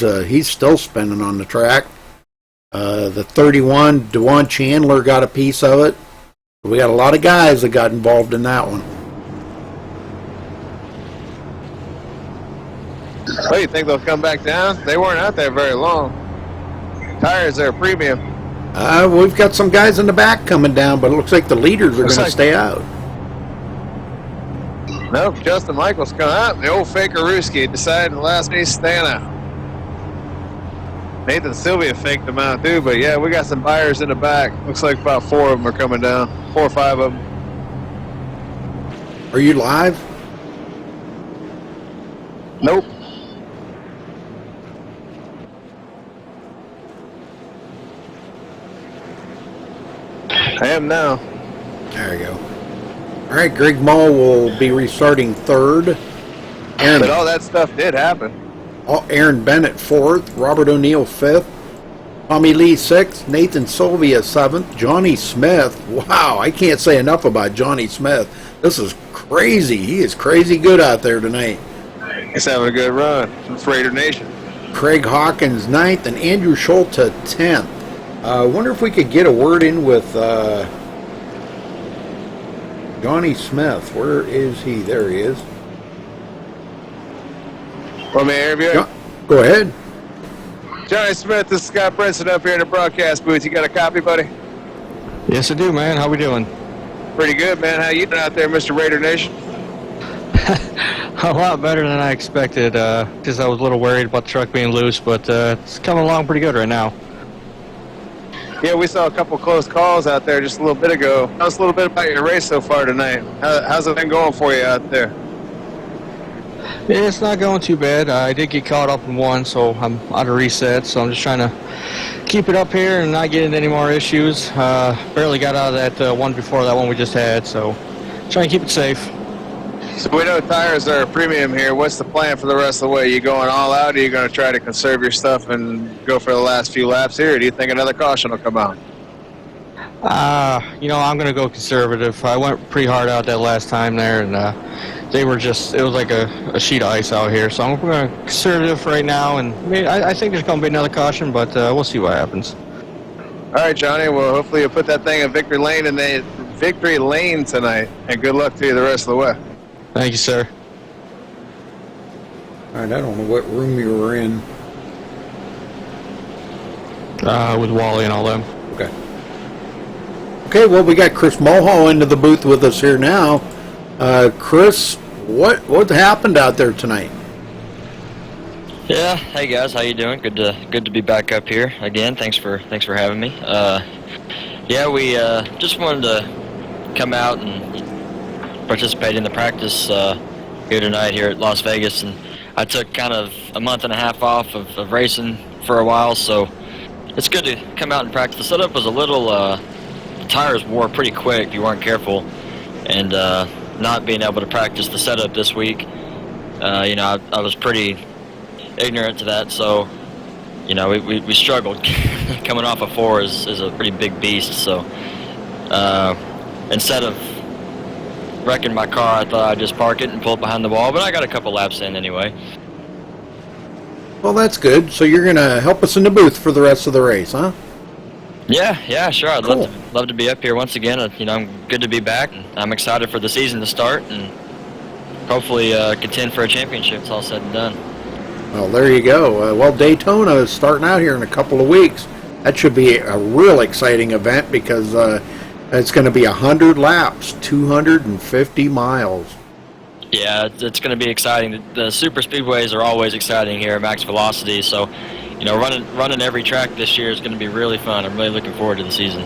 still spinning on the track. The 31, Dewan Chandler got a piece of it. We got a lot of guys that got involved in that one. What do you think, they'll come back down? They weren't out there very long. Tires are a premium. We've got some guys in the back coming down, but it looks like the leaders are going to stay out. Nope, Justin Michaels coming out. The old Fakeruski decided the last piece staying out. Nathan Sylvia faked them out too, but yeah, we got some buyers in the back. Looks like about 4 of them are coming down. 4 or 5 of them. Are you live? Nope. I am now. There you go. All right, Greg Mull will be restarting third. But all that stuff did happen. Aaron Bennett fourth, Robert O'Neill fifth, Tommy Lee sixth, Nathan Sylvia seventh, Johnny Smith. Wow, I can't say enough about Johnny Smith. This is crazy. He is crazy good out there tonight. He's having a good run. It's Raider Nation. Craig Hawkins ninth and Andrew Schulte 10th. I wonder if we could get a word in with Johnny Smith. Where is he? There he is. Want me to interview him? Go ahead. Johnny Smith, this is Scott Brinson up here in the broadcast booth. You got a copy, buddy? Yes, I do, man. How we doing? Pretty good, man. How you doing out there, Mr. Raider Nation? A lot better than I expected, because I was a little worried about the truck being loose, but it's coming along pretty good right now. Yeah, we saw a couple close calls out there just a little bit ago. Tell us a little bit about your race so far tonight. How's it been going for you out there? Yeah, it's not going too bad. I did get caught up in one, so I'm out of reset, so I'm just trying to keep it up here and not get into any more issues. Barely got out of that one before that one we just had, so trying to keep it safe. So we know tires are a premium here. What's the plan for the rest of the way? You going all out, or are you going to try to conserve your stuff and go for the last few laps here, or do you think another caution will come out? I'm going to go conservative. I went pretty hard out that last time there, and it was like a sheet of ice out here. So I'm going to conservative right now, and I think there's going to be another caution, but we'll see what happens. All right, Johnny. Well, hopefully you'll put that thing in victory lane tonight, and good luck to you the rest of the way. Thank you, sir. All right, I don't know what room you were in. With Wally and all them. Okay. Okay, well, we got Chris Mulhall into the booth with us here now. Chris, what happened out there tonight? Yeah, hey guys, how you doing? Good to be back up here again. Thanks for having me. Yeah, we just wanted to come out and participate in the practice here tonight here at Las Vegas, and I took kind of a month and a half off of racing for a while, so it's good to come out and practice. The setup was a little, the tires wore pretty quick if you weren't careful, and not being able to practice the setup this week, I was pretty ignorant to that, so we struggled. Coming off of 4 is a pretty big beast, so instead of wrecking my car, I thought I'd just park it and pull it behind the wall, but I got a couple laps in anyway. Well, that's good. So you're going to help us in the booth for the rest of the race, huh? Yeah, sure. I'd Cool. love to be up here once again. I'm good to be back. I'm excited for the season to start and hopefully contend for a championship. It's all said and done. Well, there you go. Well, Daytona is starting out here in a couple of weeks. That should be a real exciting event because it's going to be 100 laps, 250 miles. Yeah, it's going to be exciting. The super speedways are always exciting here at Max Velocity, so running every track this year is going to be really fun. I'm really looking forward to the season.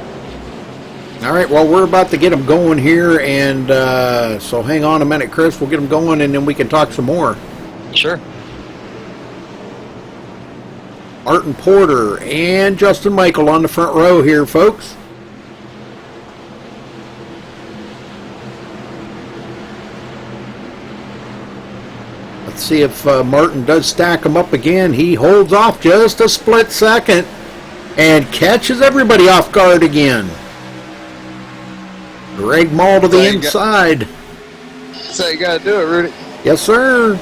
All right, well, we're about to get them going here, and so hang on a minute, Chris. We'll get them going, and then we can talk some more. Sure. Martin Porter and Justin Michael on the front row here, folks. Let's see if Martin does stack them up again. He holds off just a split second and catches everybody off guard again. Greg Mull to the inside. That's how you got to do it, Rudy. Yes, sir.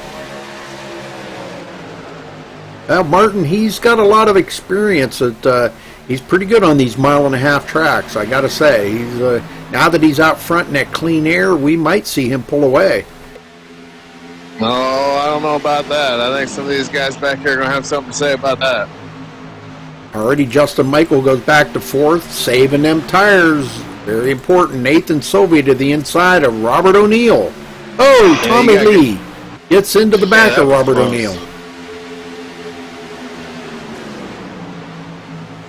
Well, Martin, he's got a lot of experience. he's pretty good on these 1.5-mile tracks. I got to say, he's now that he's out front in that clean air, we might see him pull away. Oh, I don't know about that. I think some of these guys back here are going to have something to say about that. Already, Justin Michael goes back to 4th, saving them tires. Very important. Nathan Sylvia to the inside of Robert O'Neill. Oh, Yeah, Tommy Lee gets into the back of Robert O'Neill.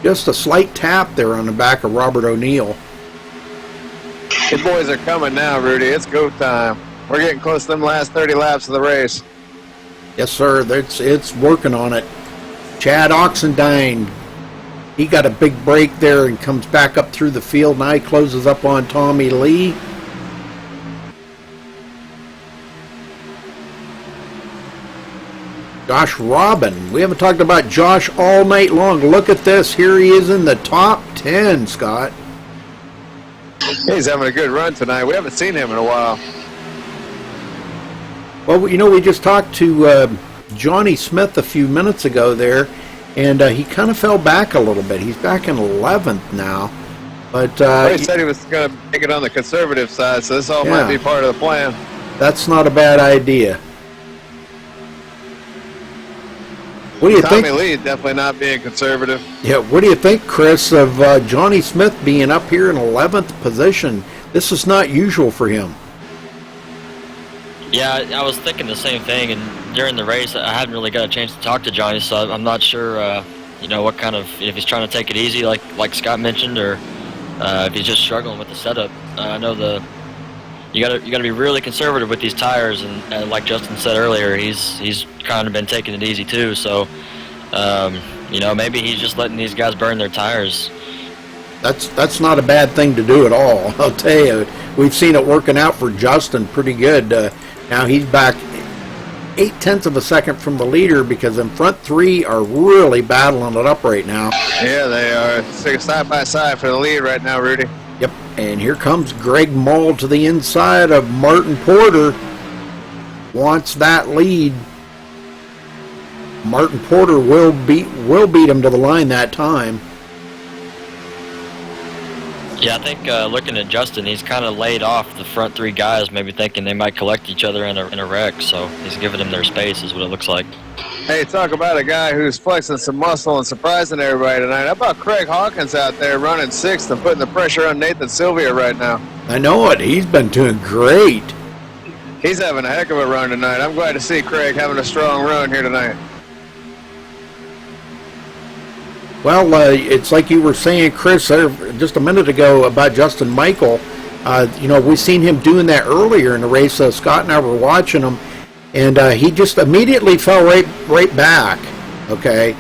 Just a slight tap there on the back of Robert O'Neill. The boys are coming now, Rudy. It's go time. We're getting close to them last 30 laps of the race. Yes, sir. It's working on it. Chad Oxendine, he got a big break there and comes back up through the field. Now he closes up on Tommy Lee. Josh Robin. We haven't talked about Josh all night long. Look at this. Here he is in the top 10, Scott. He's having a good run tonight. We haven't seen him in a while. Well, you know, we just talked to Johnny Smith a few minutes ago there, and he kind of fell back a little bit. He's back in 11th now. But he said he was going to make it on the conservative side, so this all might be part of the plan. That's not a bad idea. What do you think? Tommy Lee definitely not being conservative. Yeah, what do you think, Chris, of Johnny Smith being up here in 11th position? This is not usual for him. Yeah, I was thinking the same thing, and during the race, I hadn't really got a chance to talk to Johnny, so I'm not sure, what kind of, if he's trying to take it easy, like Scott mentioned, or if he's just struggling with the setup. I know you got to be really conservative with these tires, and like Justin said earlier, he's kind of been taking it easy too. So, maybe he's just letting these guys burn their tires. That's not a bad thing to do at all. I'll tell you, we've seen it working out for Justin pretty good. Now he's back 0.8 of a second from the leader because in front 3 are really battling it up right now. Yeah, they are. It's side by side for the lead right now, Rudy. Yep, and here comes Greg Mull to the inside of Martin Porter. Wants that lead. Martin Porter will beat him to the line that time. Yeah, I think looking at Justin, he's kind of laid off the front 3 guys, maybe thinking they might collect each other in a wreck, so he's giving them their space, is what it looks like. Hey, talk about a guy who's flexing some muscle and surprising everybody tonight. How about Craig Hawkins out there running 6th and putting the pressure on Nathan Sylvia right now? I know it. He's been doing great. He's having a heck of a run tonight. I'm glad to see Craig having a strong run here tonight. Well, it's like you were saying, Chris, just a minute ago about Justin Michael. We've seen him doing that earlier in the race. Scott and I were watching him, and he just immediately fell right back, okay?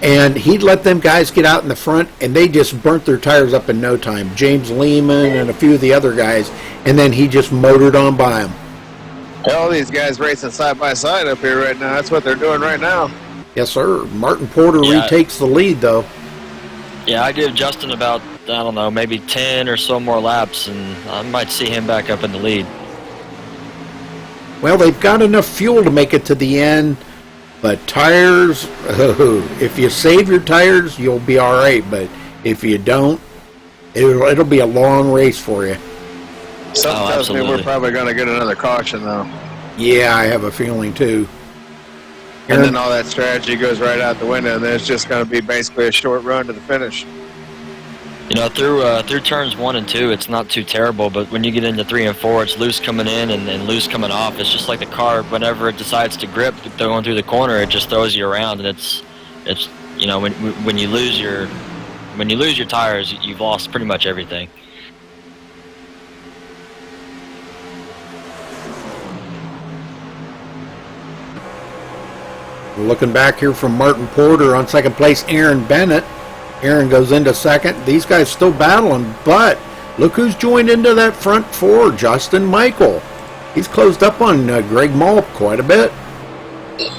And he'd let them guys get out in the front, and they just burnt their tires up in no time. James Lehman and a few of the other guys, and then he just motored on by them. All these guys racing side by side up here right now. That's what they're doing right now. Yes, sir. Martin Porter retakes the lead, though. Yeah, I give Justin about, maybe 10 or so more laps, and I might see him back up in the lead. Well, they've got enough fuel to make it to the end, but tires, if you save your tires, you'll be all right, but if you don't, it'll be a long race for you. Something tells me we're probably going to get another caution, though. Yeah, I have a feeling, too. And then all that strategy goes right out the window, and then it's just going to be basically a short run to the finish. Through turns 1 and 2, it's not too terrible, but when you get into 3 and 4, it's loose coming in and loose coming off. It's just like the car, whenever it decides to grip going through the corner, it just throws you around, and it's when you lose your tires, you've lost pretty much everything. Looking back here from Martin Porter on second place, Aaron Bennett. Aaron goes into second. These guys still battling, but look who's joined into that front 4, Justin Michael. He's closed up on Greg Mull quite a bit.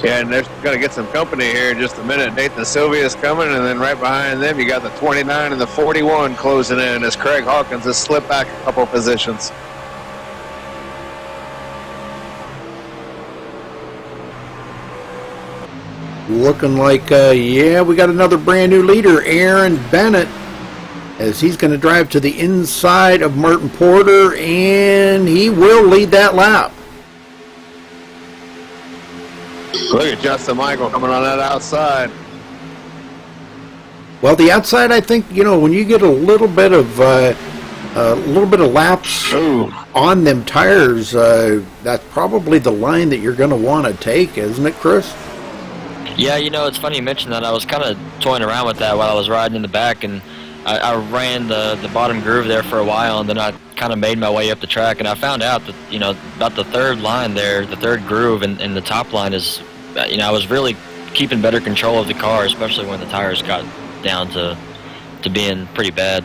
Yeah, and they're going to get some company here in just a minute. Nathan Sylvia is coming, and then right behind them you got the 29 and the 41 closing in as Craig Hawkins has slipped back a couple positions. looking like, yeah, we got another brand new leader, Aaron Bennett, as he's going to drive to the inside of Martin Porter, and he will lead that lap. Look at Justin Michael coming on that outside. Well, the outside, I think, when you get a little bit of laps on them tires, that's probably the line that you're going to want to take, isn't it, Chris? Yeah, it's funny you mentioned that. I was kind of toying around with that while I was riding in the back, and I ran the bottom groove there for a while, and then I kind of made my way up the track, and I found out that, about the third line there, the third groove and the top line is, I was really keeping better control of the car, especially when the tires got down to being pretty bad.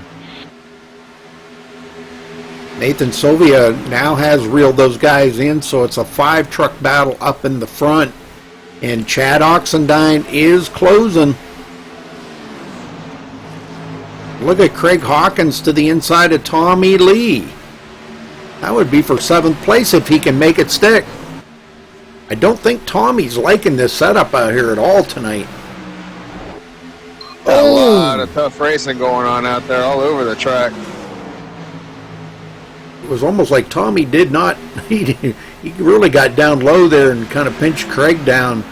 Nathan Sylvia now has reeled those guys in, so it's a 5-truck battle up in the front, and Chad Oxendine is closing. Look at Craig Hawkins to the inside of Tommy Lee. That would be for 7th place if he can make it stick. I don't think Tommy's liking this setup out here at all tonight. A lot of tough racing going on out there all over the track. It was almost like Tommy did not, he really got down low there and kind of pinched Craig down.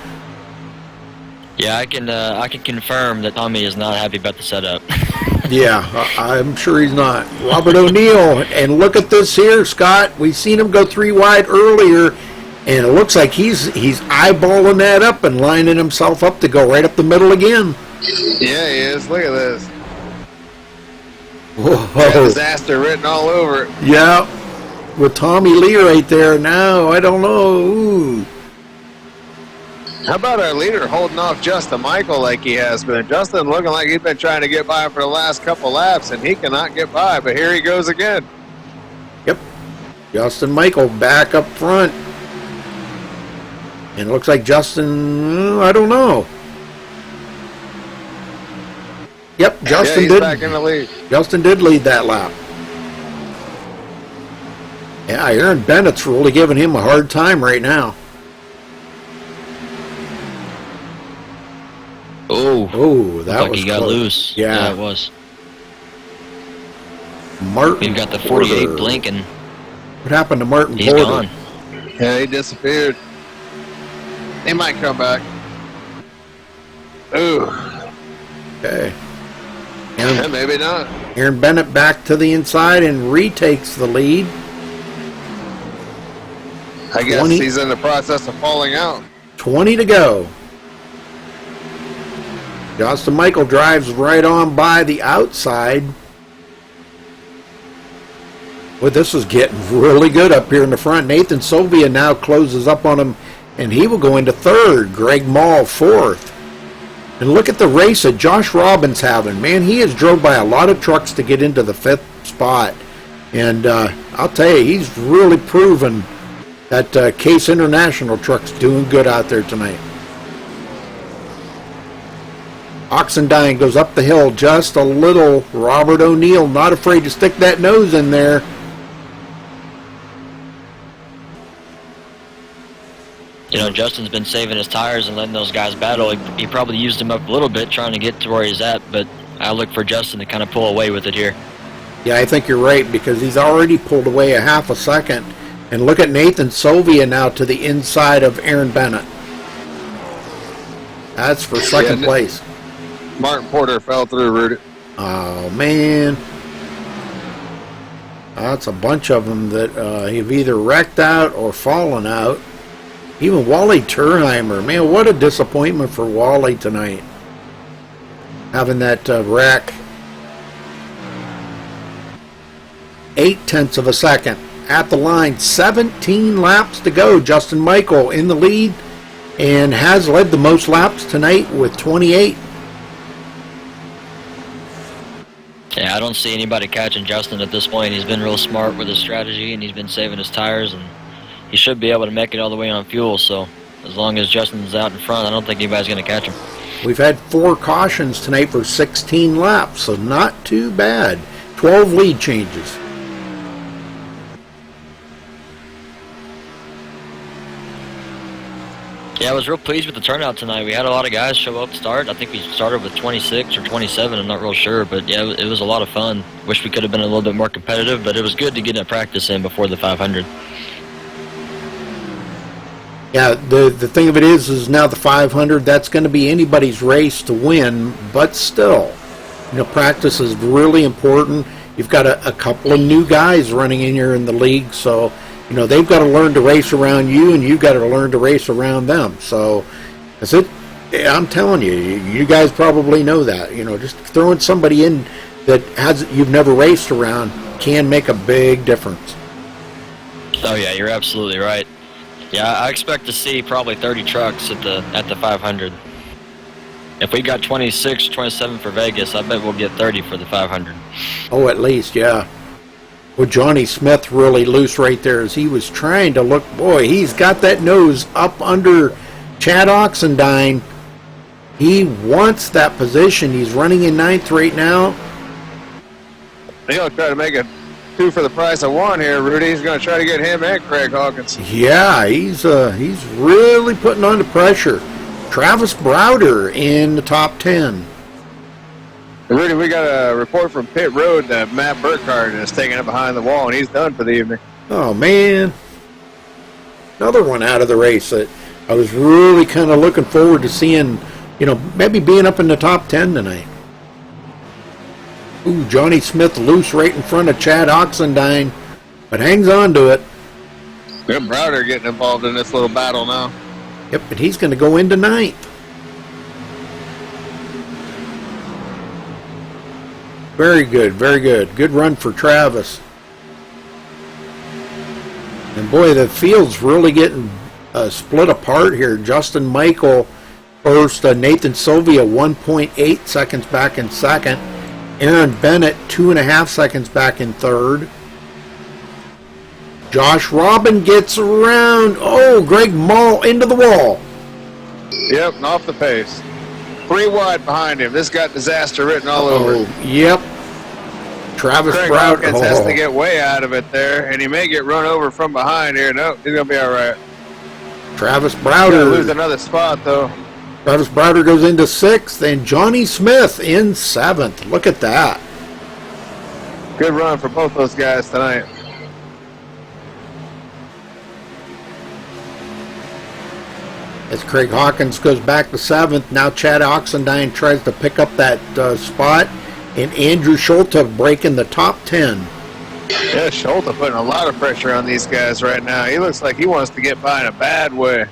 Yeah, I can confirm that Tommy is not happy about the setup. Yeah, I'm sure he's not. Robert O'Neill, and look at this here, Scott. We've seen him go 3 wide earlier, and it looks like he's eyeballing that up and lining himself up to go right up the middle again. Yeah, he is. Look at this. Whoa. Got disaster written all over it. Yeah, with Tommy Lee right there now, I don't know. Ooh. How about our leader holding off Justin Michael like he has been? Justin looking like he's been trying to get by for the last couple laps, and he cannot get by, but here he goes again. Yep, Justin Michael back up front. And it looks like Justin, I don't know. Yep, Justin he's did. Back in the lead. Justin did lead that lap. Yeah, Aaron Bennett's really giving him a hard time right now. Oh, that like was he got close. loose. Yeah, it was. Martin. You've got the 48 Porter. blinking. What happened to Martin He's Porter? gone. Yeah, he disappeared. He might come back. Ooh. Okay. Yeah, maybe not. Aaron Bennett back to the inside and retakes the lead. I guess he's in the process of falling out. 20 to go. Justin Michael drives right on by the outside. Well, this is getting really good up here in the front. Nathan Sylvia now closes up on him, and he will go into 3rd. Greg Mall 4th. And look at the race that Josh Robbins having. Man, he has drove by a lot of trucks to get into the 5th spot. And I'll tell you, he's really proven that Case International truck's doing good out there tonight. Oxendine goes up the hill just a little. Robert O'Neill not afraid to stick that nose in there. Justin's been saving his tires and letting those guys battle. He probably used them up a little bit trying to get to where he's at, but I look for Justin to kind of pull away with it here. Yeah, I think you're right, because he's already pulled away a half a second. And look at Nathan Sylvia now to the inside of Aaron Bennett. That's for 2nd place. Martin Porter fell through, Rudy. Oh, man. That's a bunch of them that have either wrecked out or fallen out. Even Wally Turheimer. Man, what a disappointment for Wally tonight. Having that wreck. 0.8 of a second. At the line, 17 laps to go. Justin Michael in the lead and has led the most laps tonight with 28. Yeah, I don't see anybody catching Justin at this point. He's been real smart with his strategy, and he's been saving his tires, and he should be able to make it all the way on fuel. So as long as Justin's out in front, I don't think anybody's going to catch him. We've had 4 cautions tonight for 16 laps, so not too bad. 12 lead changes. Yeah, I was real pleased with the turnout tonight. We had a lot of guys show up to start. I think we started with 26 or 27. I'm not real sure, but yeah, it was a lot of fun. Wish we could have been a little bit more competitive, but it was good to get that practice in before the 500. Yeah, the thing of it is now the 500, that's going to be anybody's race to win, but still, practice is really important. You've got a couple of new guys running in here in the league, so they've got to learn to race around you, and you've got to learn to race around them. So, that's it. I'm telling you, you guys probably know that. Just throwing somebody in that you've never raced around can make a big difference. Oh yeah, you're absolutely right. Yeah, I expect to see probably 30 trucks at the 500. If we got 26, 27 for Vegas, I bet we'll get 30 for the 500. Oh, at least, yeah. Well, Johnny Smith really loose right there as he was trying to look. Boy, he's got that nose up under Chad Oxendine. He wants that position. He's running in 9th right now. He'll try to make it 2 for the price of 1 here, Rudy. He's going to try to get him and Craig Hawkins. Yeah, he's really putting on the pressure. Travis Browder in the top 10. Rudy, we got a report from Pit Road that Matt Burkhardt is taking it behind the wall, and he's done for the evening. Oh, man. Another one out of the race that I was really kind of looking forward to seeing, maybe being up in the top 10 tonight. Ooh, Johnny Smith loose right in front of Chad Oxendine, but hangs on to it. Good Browder getting involved in this little battle now. Yep, but he's going to go into 9th. Very good, very good. Good run for Travis. And boy, the field's really getting split apart here. Justin Michael first, Nathan Sylvia 1.8 seconds back in 2nd. Aaron Bennett 2.5 seconds back in 3rd. Josh Robin gets around. Oh, Greg Mull into the wall. Yep, and off the pace. 3 wide behind him. This got disaster written all over it. Yep. Travis Craig Browder Hawkins has to get way out of it there, and he may get run over from behind here. Nope, he's going to be all right. Travis He'll Browder. lose another spot, though. Travis Browder goes into 6th, and Johnny Smith in 7th. Look at that. Good run for both those guys tonight. As Craig Hawkins goes back to 7th, now Chad Oxendine tries to pick up that spot, and Andrew Schulte breaking the top 10. Yeah, Schulte putting a lot of pressure on these guys right now. He looks like he wants to get by in a bad way.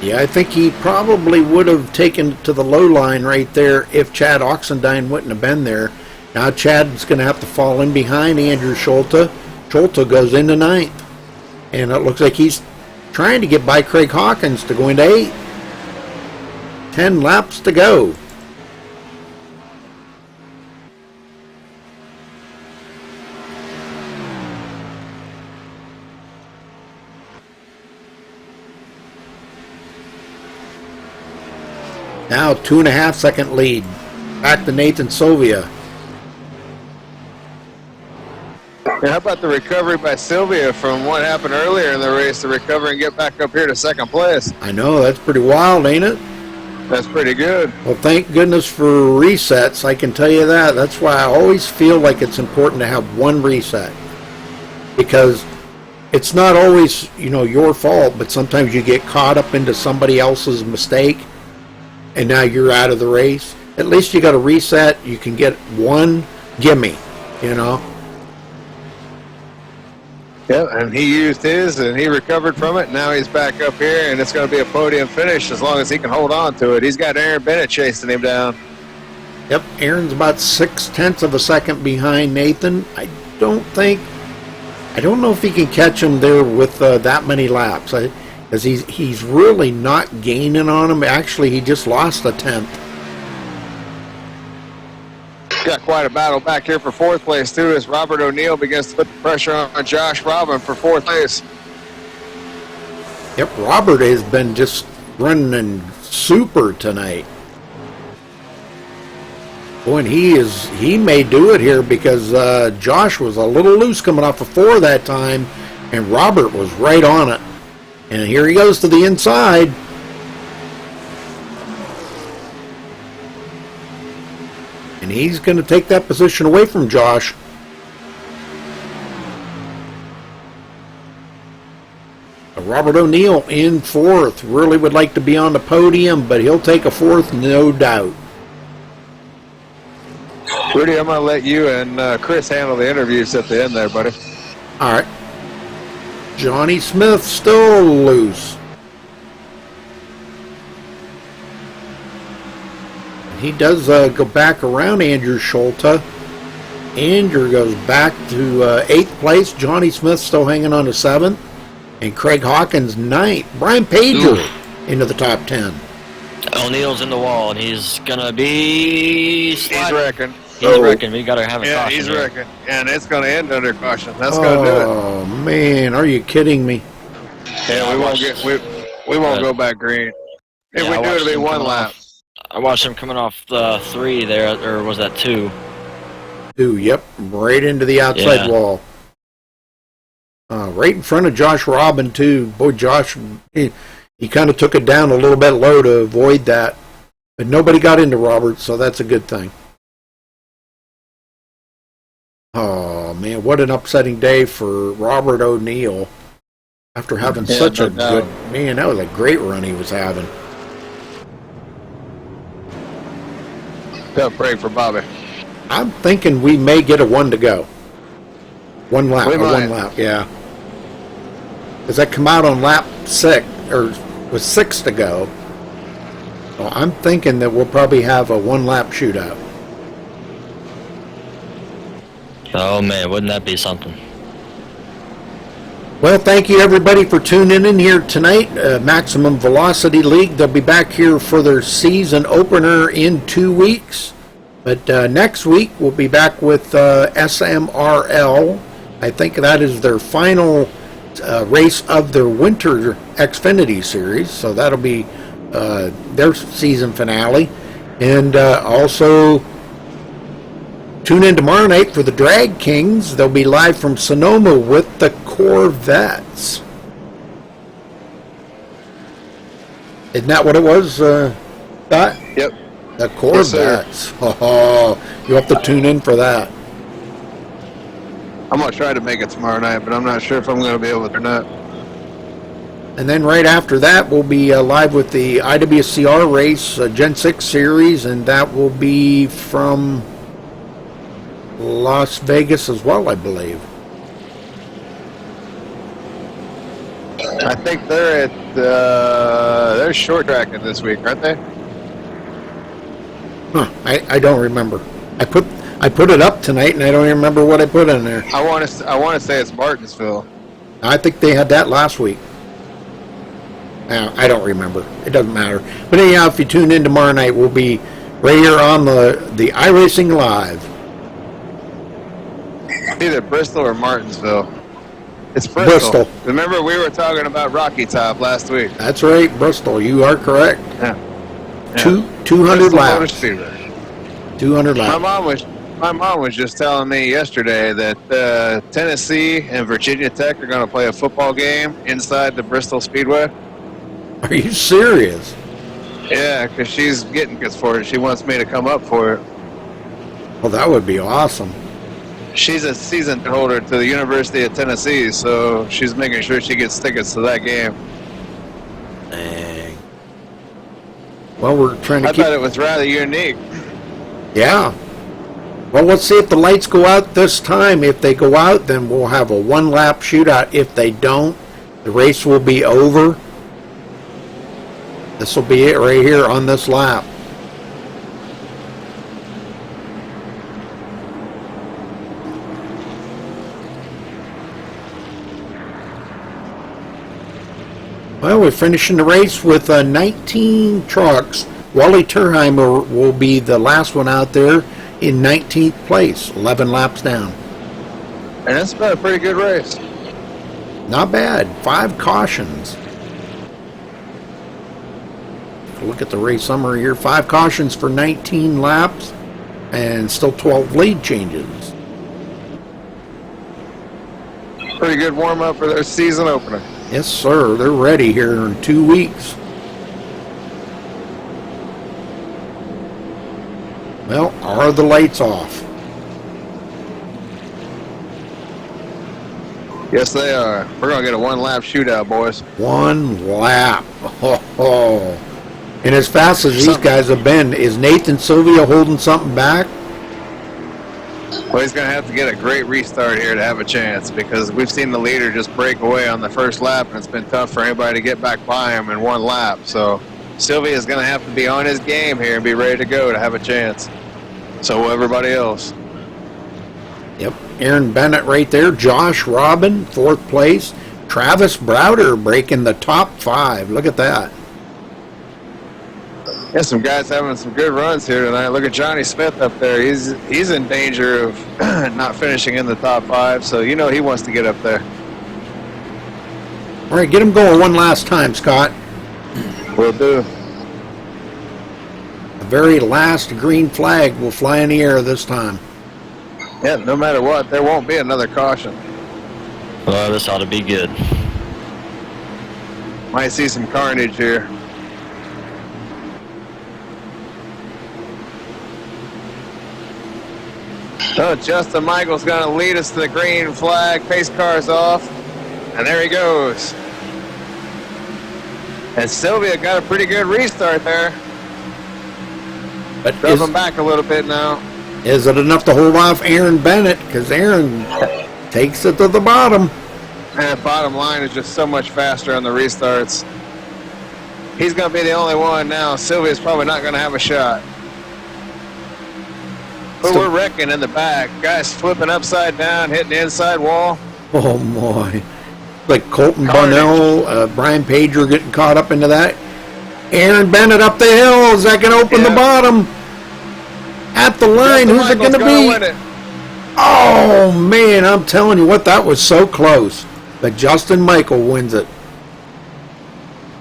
Yeah, I think he probably would have taken it to the low line right there if Chad Oxendine wouldn't have been there. Now Chad's going to have to fall in behind Andrew Schulte. Schulte goes into 9th. And it looks like he's trying to get by Craig Hawkins to go into 8th. 10 laps to go. Now 2.5 second lead. Back to Nathan Sylvia. Yeah, how about the recovery by Sylvia from what happened earlier in the race to recover and get back up here to 2nd place? I know, that's pretty wild, ain't it? That's pretty good. Well, thank goodness for resets, I can tell you that. That's why I always feel like it's important to have one reset. Because it's not always, your fault, but sometimes you get caught up into somebody else's mistake, and now you're out of the race. At least you got a reset. You can get one gimme, Yeah, and he used his, and he recovered from it. Now he's back up here, and it's going to be a podium finish as long as he can hold on to it. He's got Aaron Bennett chasing him down. Yep, Aaron's about 0.6 of a second behind Nathan. I don't know if he can catch him there with that many laps. Because he's really not gaining on him. Actually, he just lost a 10th. Got quite a battle back here for 4th place, too, as Robert O'Neill begins to put the pressure on Josh Robin for 4th place. Yep, Robert has been just running super tonight. Boy, and he may do it here because Josh was a little loose coming off of 4 that time, and Robert was right on it. And here he goes to the inside. And he's going to take that position away from Josh. Robert O'Neill in fourth. Really would like to be on the podium, but he'll take a fourth, no doubt. Rudy, I'm going to let you and Chris handle the interviews at the end there, buddy. All right. Johnny Smith still loose. He does go back around Andrew Schulte. Andrew goes back to 8th place. Johnny Smith still hanging on to 7th. And Craig Hawkins 9th. Brian Pager into the top 10. O'Neill's in the wall, and he's going to be... He's wrecking. He's wrecking. We got to have a caution. Yeah, he's here. wrecking. And it's going to end under caution. That's going to do it. Oh, man. Are you kidding me? Yeah, we won't go back green. If we do, it'll be one lap. I watched him coming off the 3 there, or was that 2? 2, yep. Right into the outside wall. Right in front of Josh Robin, too. Boy, Josh, he kind of took it down a little bit low to avoid that. But nobody got into Robert, so that's a good thing. Oh, man, what an upsetting day for Robert O'Neill. After having such a good... Man, that was a great run he was having. Tough break for Bobby. I'm thinking we may get a 1 to go. One lap, yeah. Does that come out on lap 6, or with 6 to go? Well, I'm thinking that we'll probably have a 1-lap shootout. Oh, man, wouldn't that be something? Well, thank you, everybody, for tuning in here tonight. Maximum Velocity League, they'll be back here for their season opener in 2 weeks. But next week, we'll be back with SMRL. I think that is their final race of their winter Xfinity series. So that'll be their season finale. And also tune in tomorrow night for the Drag Kings. They'll be live from Sonoma with the Corvettes. Isn't that what it was, Scott? Yep. The Corvettes. Yes, you have to tune in for that. I'm going to try to make it tomorrow night, but I'm not sure if I'm going to be able to or not. And then right after that, we'll be live with the IWCR race, Gen 6 series, and that will be from Las Vegas as well, I believe. I think they're at they're short tracking this week, aren't they? Huh, I don't remember. I put it up tonight, and I don't even remember what I put in there. I want to say it's Martinsville. I think they had that last week. I don't remember. It doesn't matter. But anyhow, if you tune in tomorrow night, we'll be right here on the iRacing Live. Either Bristol or Martinsville. It's Bristol. Remember, we were talking about Rocky Top last week. That's right, Bristol. You are correct. Yeah. 200 laps. 200 laps. My mom was just telling me yesterday that Tennessee and Virginia Tech are going to play a football game inside the Bristol Speedway. Are you serious? Yeah, because she's getting tickets for it. She wants me to come up for it. Well, that would be awesome. She's a season holder to the University of Tennessee, so she's making sure she gets tickets to that game. Dang. Well, we're trying to I thought it was rather unique. Yeah. Well, let's see if the lights go out this time. If they go out, then we'll have a 1-lap shootout. If they don't, the race will be over. This will be it right here on this lap. Well, we're finishing the race with 19 trucks. Wally Turheimer will be the last one out there in 19th place, 11 laps down. And that's been a pretty good race. Not bad. 5 cautions. Look at the race summary here. 5 cautions for 19 laps and still 12 lead changes. Pretty good warm-up for their season opener. Yes, sir. They're ready here in 2 weeks. Well, are the lights off? Yes, they are. We're going to get a one-lap shootout, boys. 1 lap. Oh. And as fast as these guys have been, is Nathan Sylvia holding something back? Well, he's going to have to get a great restart here to have a chance, because we've seen the leader just break away on the first lap, and it's been tough for anybody to get back by him in 1 lap. So Sylvia is going to have to be on his game here and be ready to go to have a chance. So will everybody else. Yep. Aaron Bennett right there. Josh Robin, 4th place. Travis Browder breaking the top 5. Look at that. Yeah, some guys having some good runs here tonight. Look at Johnny Smith up there. He's in danger of not finishing in the top 5, so you know he wants to get up there. All right, get him going one last time, Scott. Will do. The very last green flag will fly in the air this time. Yeah, no matter what, there won't be another caution. Well, this ought to be good. Might see some carnage here. So Justin Michael's going to lead us to the green flag. Pace car's off. And there he goes. And Sylvia got a pretty good restart there. But Drove him back a little bit now. is it enough to hold off Aaron Bennett? Because Aaron takes it to the bottom. And bottom line is just so much faster on the restarts. He's going to be the only one now. Sylvia's probably not going to have a shot. But we're wrecking in the back. Guys flipping upside down, hitting the inside wall. Oh, my. Like Colton Bunnell, Brian Pager getting caught up into that. Aaron Bennett up the hill. Is that going to open the bottom? At the line, who's it going to be? Oh, man, I'm telling you what, that was so close. But Justin Michael wins it.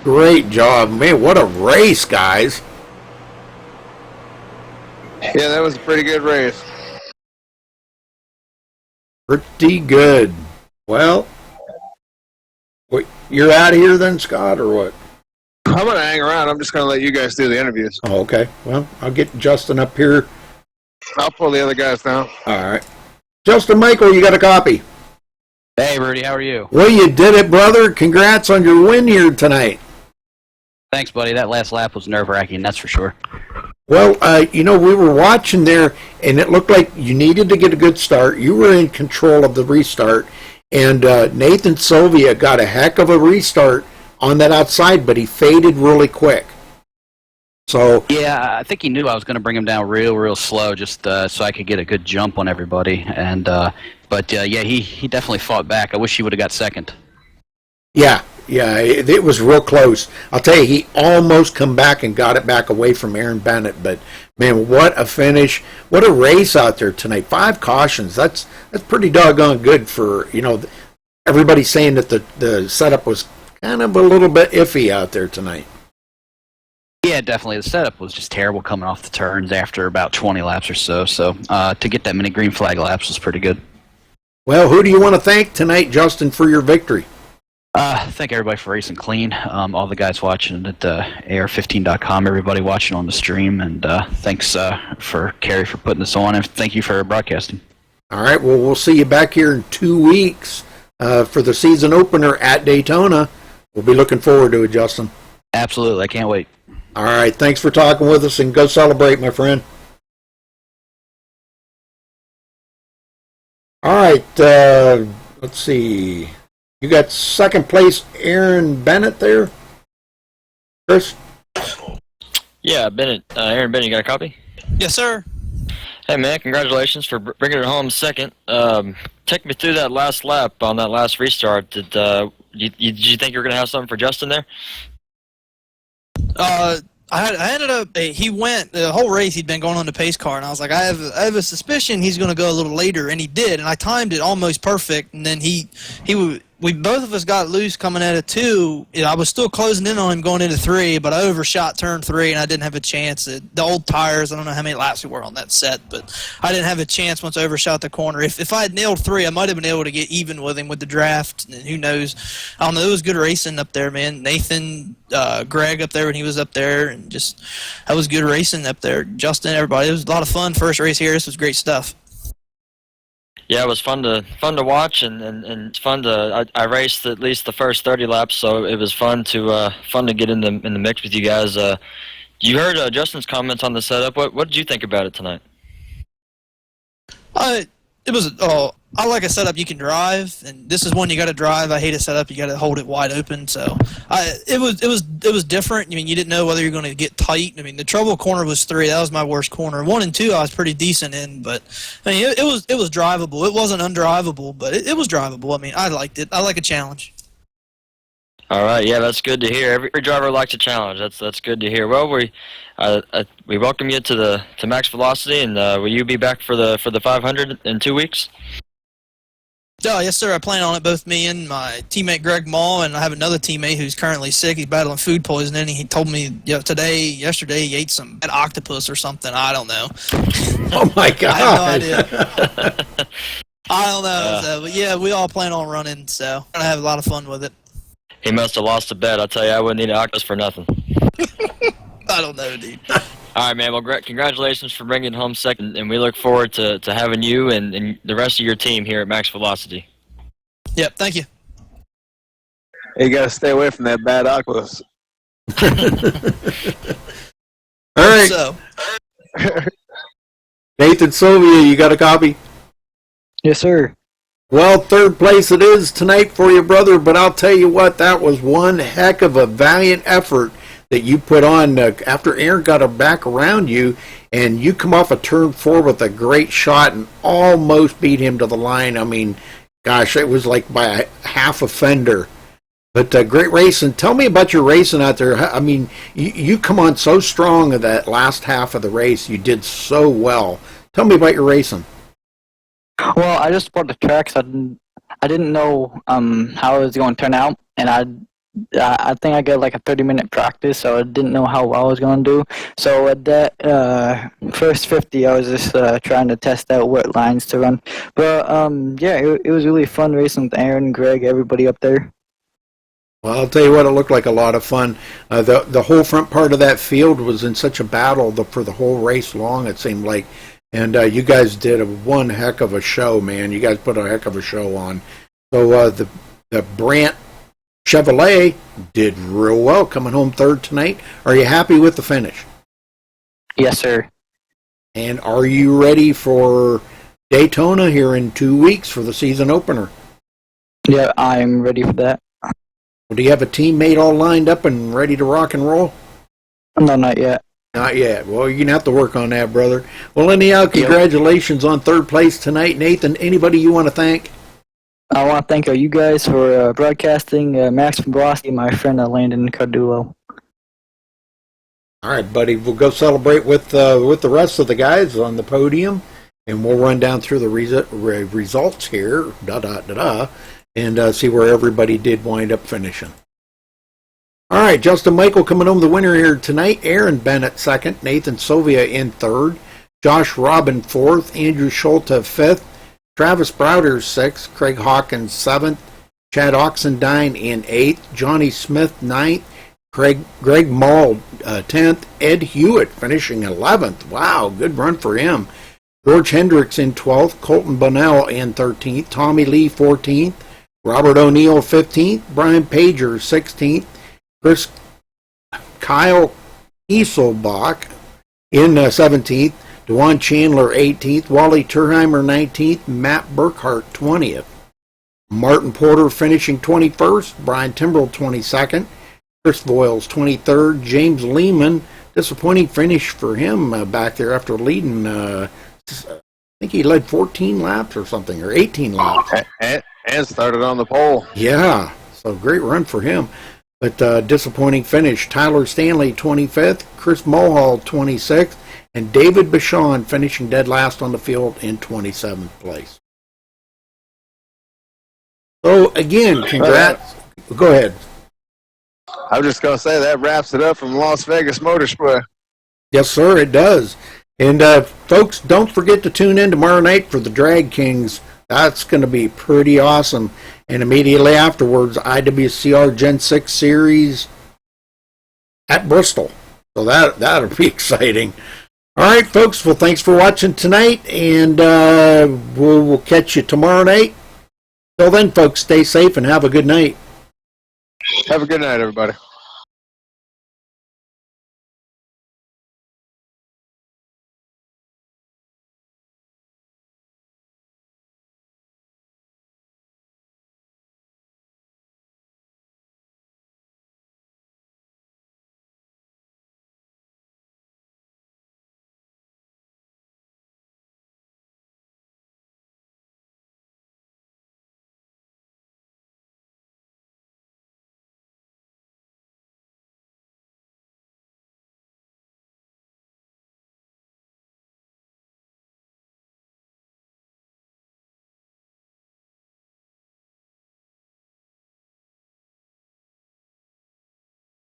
Great job. Man, what a race, guys. Yeah, that was a pretty good race. Pretty good. Well, you're out of here then, Scott, or what? I'm going to hang around. I'm just going to let you guys do the interviews. Oh, okay. Well, I'll get Justin up here. I'll pull the other guys down. All right. Justin Michael, you got a copy. Hey, Rudy, how are you? Well, you did it, brother. Congrats on your win here tonight. Thanks, buddy. That last lap was nerve-wracking, that's for sure. Well, we were watching there, and it looked like you needed to get a good start. You were in control of the restart, and Nathan Sylvia got a heck of a restart on that outside, but he faded really quick. So Yeah, I think he knew I was going to bring him down real slow, just so I could get a good jump on everybody. And but he definitely fought back. I wish he would have got second. Yeah, it was real close. I'll tell you, he almost come back and got it back away from Aaron Bennett. But man, what a finish! What a race out there tonight. 5 cautions. That's pretty doggone good for everybody saying that the setup was kind of a little bit iffy out there tonight. Yeah, definitely. The setup was just terrible coming off the turns after about 20 laps or so. So to get that many green flag laps was pretty good. Well, who do you want to thank tonight, Justin, for your victory? Thank everybody for racing clean. All the guys watching at AR15.com, everybody watching on the stream, and thanks for Carrie for putting this on, and thank you for broadcasting. All right, well, we'll see you back here in 2 weeks for the season opener at Daytona. We'll be looking forward to it, Justin. Absolutely, I can't wait. All right, thanks for talking with us, and go celebrate, my friend. All right, let's see. You got second place Aaron Bennett there, Chris? Yeah, Bennett. Aaron Bennett, you got a copy? Yes, sir. Hey, man, congratulations for bringing it home second. Take me through that last lap on that last restart. Did you think you were going to have something for Justin there? I ended up. He went the whole race. He'd been going on the pace car, and I was like, I have a suspicion he's going to go a little later, and he did. And I timed it almost perfect. And then he we both of us got loose coming out of 2. I was still closing in on him going into 3, but I overshot turn 3 and I didn't have a chance. The old tires, I don't know how many laps we were on that set, but I didn't have a chance once I overshot the corner. If I had nailed 3, I might have been able to get even with him with the draft. And who knows? I don't know. It was good racing up there, man. Nathan, Greg up there when he was up there, and just that was good racing up there. Justin, everybody, it was a lot of fun. First race here, this was great stuff. Yeah, it was fun to watch, and it's fun to. I raced at least the first 30 laps, so it was fun to get in the mix with you guys. You heard Justin's comments on the setup. What did you think about it tonight? It was. I like a setup you can drive, and this is one you got to drive. I hate a setup you got to hold it wide open. So, it was different. I mean, you didn't know whether you're going to get tight. I mean, the trouble corner was 3. That was my worst corner. 1 and 2, I was pretty decent in, but I mean, it was drivable. It wasn't undrivable, but it was drivable. I mean, I liked it. I like a challenge. All right, yeah, that's good to hear. Every driver likes a challenge. That's good to hear. Well, we welcome you to Max Velocity, and will you be back for the 500 in 2 weeks? Oh, yes, sir. I plan on it. Both me and my teammate Greg Mall, and I have another teammate who's currently sick. He's battling food poisoning. He told me yesterday, he ate some octopus or something. I don't know. Oh my God! I have no idea. I don't know. But yeah, we all plan on running, so we're gonna have a lot of fun with it. He must have lost a bet. I'll tell you, I wouldn't eat an octopus for nothing. I don't know, dude. All right, man. Well, congratulations for bringing it home second, and we look forward to having you and the rest of your team here at Max Velocity. Yep, thank you. You got to stay away from that bad octopus. All right, So, Nathan Sylvia, you got a copy? Yes, sir. Well, 3rd place it is tonight for you, brother, but I'll tell you what, that was one heck of a valiant effort that you put on after Aaron got her back around you, and you come off a turn 4 with a great shot and almost beat him to the line. I mean, gosh, it was like by a half a fender. But great racing. Tell me about your racing out there. I mean, you come on so strong in that last half of the race. You did so well. Tell me about your racing. Well, I just bought the tracks. I didn't know how it was going to turn out, and I think I got like a 30-minute practice, so I didn't know how well I was going to do. So at that first 50, I was just trying to test out what lines to run. But yeah, it was really fun racing with Aaron, Greg, everybody up there. Well, I'll tell you what, it looked like a lot of fun. The whole front part of that field was in such a battle for the whole race long, it seemed like. And you guys did one heck of a show, man. You guys put a heck of a show on. So the Brandt Chevrolet did real well, coming home 3rd tonight. Are you happy with the finish? Yes, sir. And are you ready for Daytona here in 2 weeks for the season opener? Yeah, I'm ready for that. Well, do you have a teammate all lined up and ready to rock and roll? No, not yet. Not yet. Well, you're going to have to work on that, brother. Well, anyhow, congratulations on 3rd place tonight. Nathan, anybody you want to thank? I want to thank you guys for broadcasting Max Velocity, my friend Landon Cardulo. All right, buddy. We'll go celebrate with the rest of the guys on the podium, and we'll run down through the results here, and see where everybody did wind up finishing. All right, Justin Michael coming home the winner here tonight. Aaron Bennett 2nd, Nathan Sylvia in 3rd, Josh Robin 4th, Andrew Schulte 5th, Travis Browder 6th, Craig Hawkins 7th, Chad Oxendine in 8th, Johnny Smith 9th, Greg Mall 10th, Ed Hewitt finishing 11th. Wow, good run for him. George Hendricks in 12th, Colton Bonnell in 13th, Tommy Lee 14th, Robert O'Neill 15th, Brian Pager 16th, Kyle Eselbach in 17th, Dewan Chandler 18th, Wally Turheimer 19th, Matt Burkhart 20th. Martin Porter finishing 21st, Brian Timbrell 22nd, Chris Voiles 23rd, James Lehman, disappointing finish for him back there after leading, I think he led 14 laps or something, or 18 laps. And started on the pole. Yeah, so great run for him. But disappointing finish. Tyler Stanley 25th, Chris Mulhall 26th, and David Bichon finishing dead last on the field in 27th place. So again, congrats. Go ahead. I was just gonna say that wraps it up from Las Vegas Motorsport. Yes, sir, it does. And folks, don't forget to tune in tomorrow night for the Drag Kings. That's going to be pretty awesome. And immediately afterwards, IWCR Gen 6 Series at Bristol. So that'll be exciting. All right, folks. Well, thanks for watching tonight, and we'll catch you tomorrow night. Till then, folks, stay safe and have a good night. Have a good night, everybody.